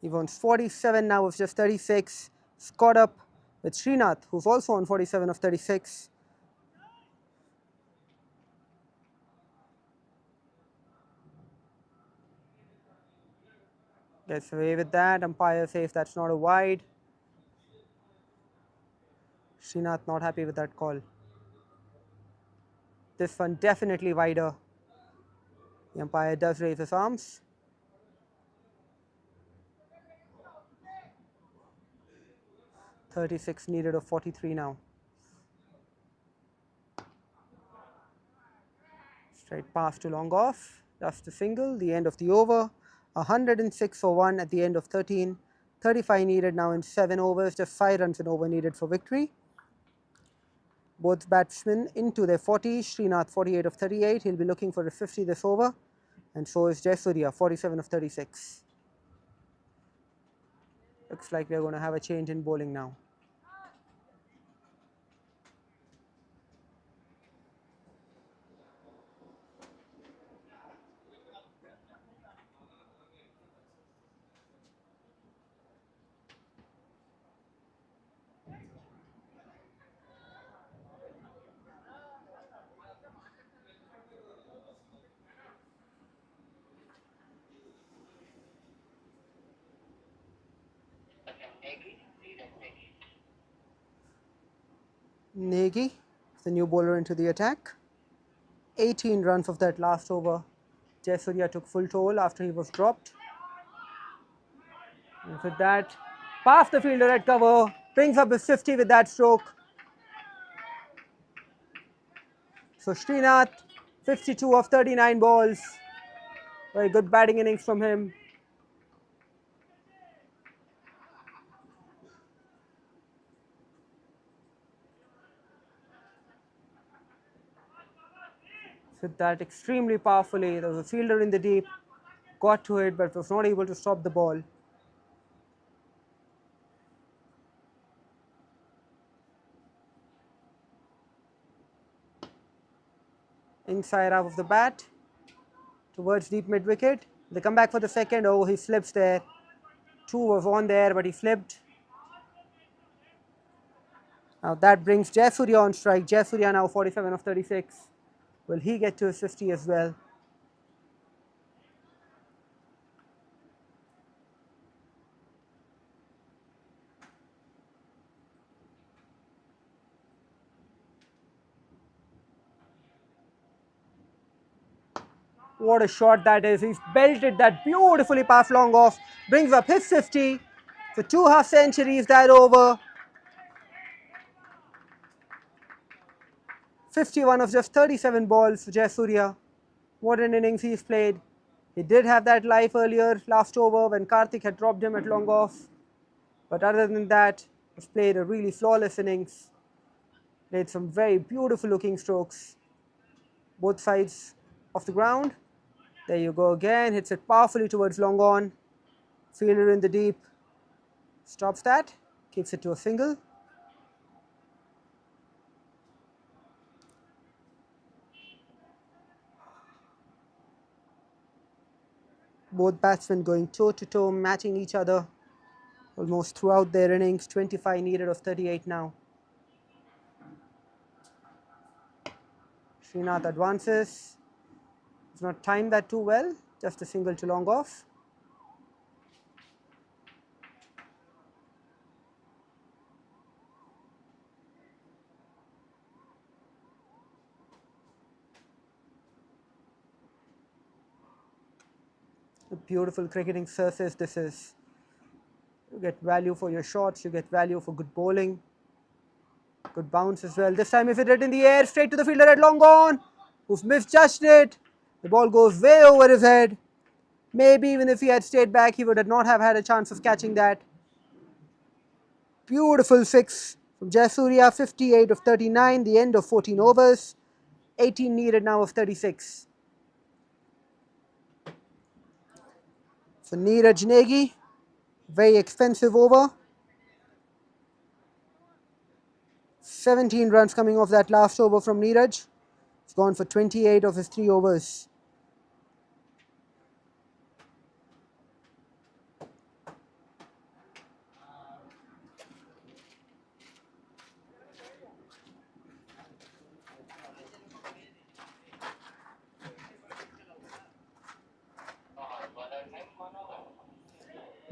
He wants 47 now of just 36. It's caught up with Srinath, who's also on 47 of 36. Gets away with that. Umpire says that's not a wide. Srinath not happy with that call. This one definitely wider. The umpire does raise his arms. .36 needed of 43 now. Straight pass to long off. Just a single. The end of the over. 106 for 1 at the end of 13. 35 needed now in 7 overs. Just 5 runs an over needed for victory. Both batsmen into their 40s. Srinath 48 of 38. He'll be looking for a 50 this over. And so is Jaipuriya 47 of 36. Looks like we're going to have a change in bowling now. 𝗙𝗂𝗃𝗲, the new bowler into the attack. 18 runs of that last over. 𝗬𝗁𝗃 took full toll after he was dropped. And with that, past the fielder at cover, brings up his 50 with that stroke. So Srinath, 52 of 39 balls. Very good batting innings from him. Hit that extremely powerfully. There was a fielder in the deep, got to it but was not able to stop the ball. Inside half of the bat, towards deep mid wicket. They come back for the second. Oh, he slips there. 2 was on there, but he slipped. Now that brings Jayasuriya on strike. Jayasuriya now 47 of 36. Will he get to his 50 as well? What a shot that is. He's belted that beautifully past long off. Brings up his 50. For 2 half centuries that over. 51 of just 37 balls for Jayasuriya. What an innings he's played. He did have that life earlier last over when Karthik had dropped him at long off. But other than that, he's played a really flawless innings. Played some very beautiful looking strokes. Both sides of the ground. There you go again. Hits it powerfully towards long on. Fielder in the deep. Stops that. Keeps it to a single. Both batsmen going toe to toe, matching each other almost throughout their innings. 25 needed of 38 now. Srinath advances. He's not timed that too well. Just a single to long off. A beautiful cricketing surface this is. You get value for your shots, you get value for good bowling. Good bounce as well. This time if it hit in the air, straight to the fielder at long on, who's misjudged it. The ball goes way over his head. Maybe even if he had stayed back, he would not have had a chance of catching that. Beautiful 6 from Jayasuriya, 58 of 39, the end of 14 overs. 18 needed now of 36. So Neeraj Negi, very expensive over. 17 runs coming off that last over from Neeraj. He's gone for 28 of his 3 overs.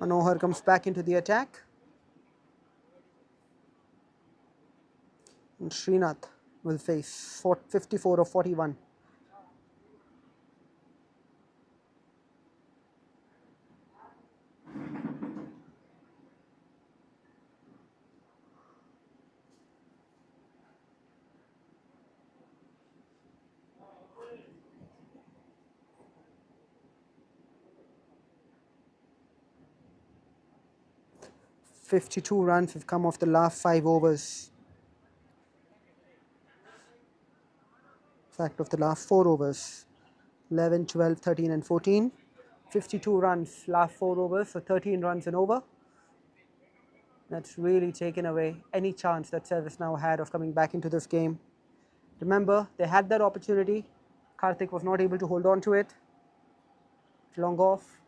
Manohar comes back into the attack. And Srinath will face 54 of 41. "52 runs have come off the last 5 overs. In fact, of the last 4 overs. 11, 12, 13 and 14. 52 runs last 4 overs, so 13 runs and over. That's really taken away any chance that Service now had of coming back into this game. Remember, they had that opportunity. Karthik was not able to hold on to it. Long off.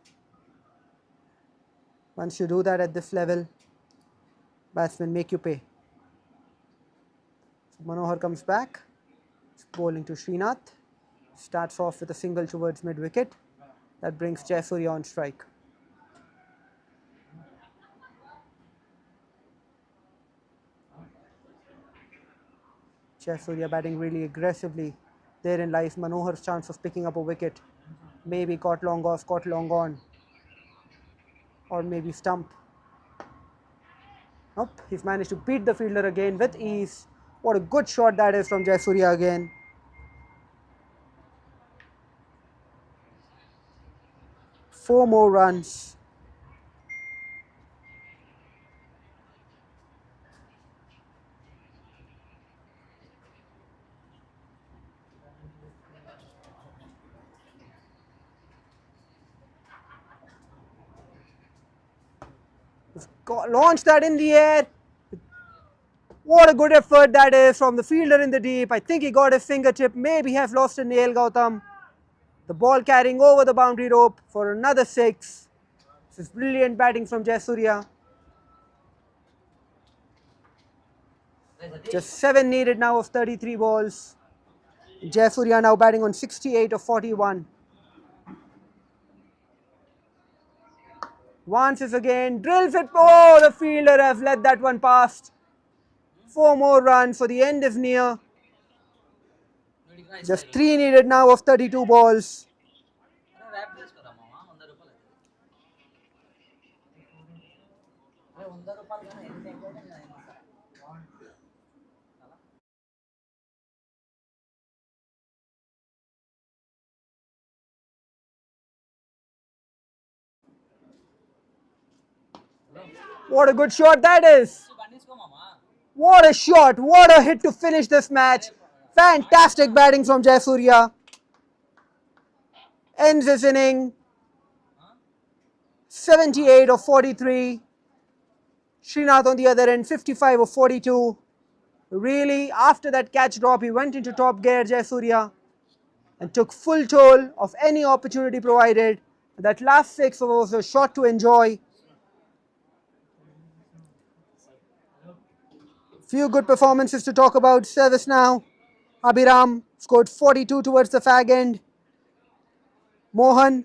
Once you do that at this level, batsmen make you pay. So Manohar comes back. He's bowling to Srinath. Starts off with a single towards mid wicket. That brings Jayasuriya on strike. Jayasuriya batting really aggressively. Therein lies Manohar's chance of picking up a wicket. Maybe caught long off, caught long on, or maybe stump. Nope, he's managed to beat the fielder again with ease. What a good shot that is from Jayasuriya again. Four more runs. Launch that in the air. What a good effort that is from the fielder in the deep. I think he got his fingertip, maybe have lost a nail, Gautam. The ball carrying over the boundary rope for another 6. This is brilliant batting from Jayasuriya. Just 7 needed now of 33 balls. Jayasuriya now batting on 68 of 41. Once again, drills it. Oh, the fielder has let that one past. 4 more runs, so the end is near. Just 3 needed now of 32 balls. What a good shot that is. What a shot, what a hit to finish this match. Fantastic batting from Jayasuriya. Ends this inning 78 of 43. Srinath on the other end 55 of 42. Really, after that catch drop, he went into top gear, Jayasuriya, and took full toll of any opportunity provided. That last 6 was a shot to enjoy. Few good performances to talk about. Service now. Abhiram scored 42 towards the fag end. Mohan,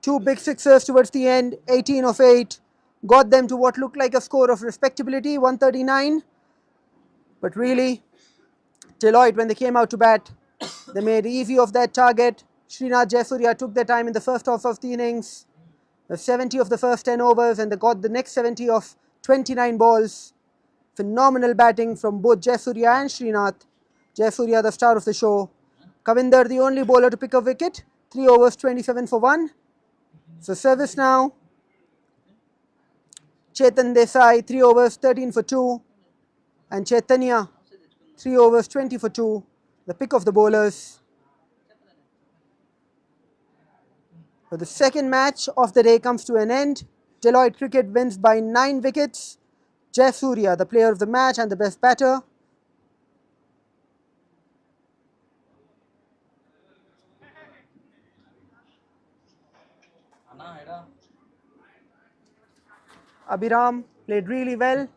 2 big sixers towards the end, 18 of 8. Got them to what looked like a score of respectability, 139. But really, 𝗃𝗏𝗏, when they came out to bat, they made easy of that target. Srinath, Jayasuriya took their time in the first half of the innings. The 70 of the first 10 overs, and they got the next 70 of 29 balls. Phenomenal batting from both Jayasuriya and Srinath. Jayasuriya, the star of the show. 𝗀𝗏𝗃𝗲, the only bowler to pick a wicket. 3 overs, 27 for 1. So service now. Chetan Desai, 3 overs, 13 for 2. And Chaitanya, 3 overs, 20 for 2. The pick of the bowlers. So the second match of the day comes to an end. Deloitte Cricket wins by 9 wickets. Jayasuriya, the player of the match and the best batter. Abhiram played really well.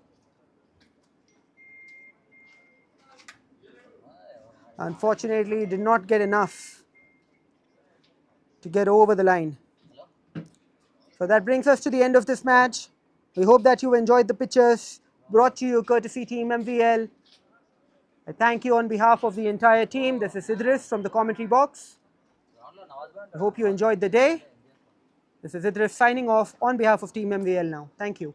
Unfortunately, did not get enough to get over the line. So that brings us to the end of this match. We hope that you enjoyed the pictures brought to you courtesy Team MVL. I thank you on behalf of the entire team. This is Idris from the commentary box. I hope you enjoyed the day. This is Idris signing off on behalf of Team MVL now. Thank you.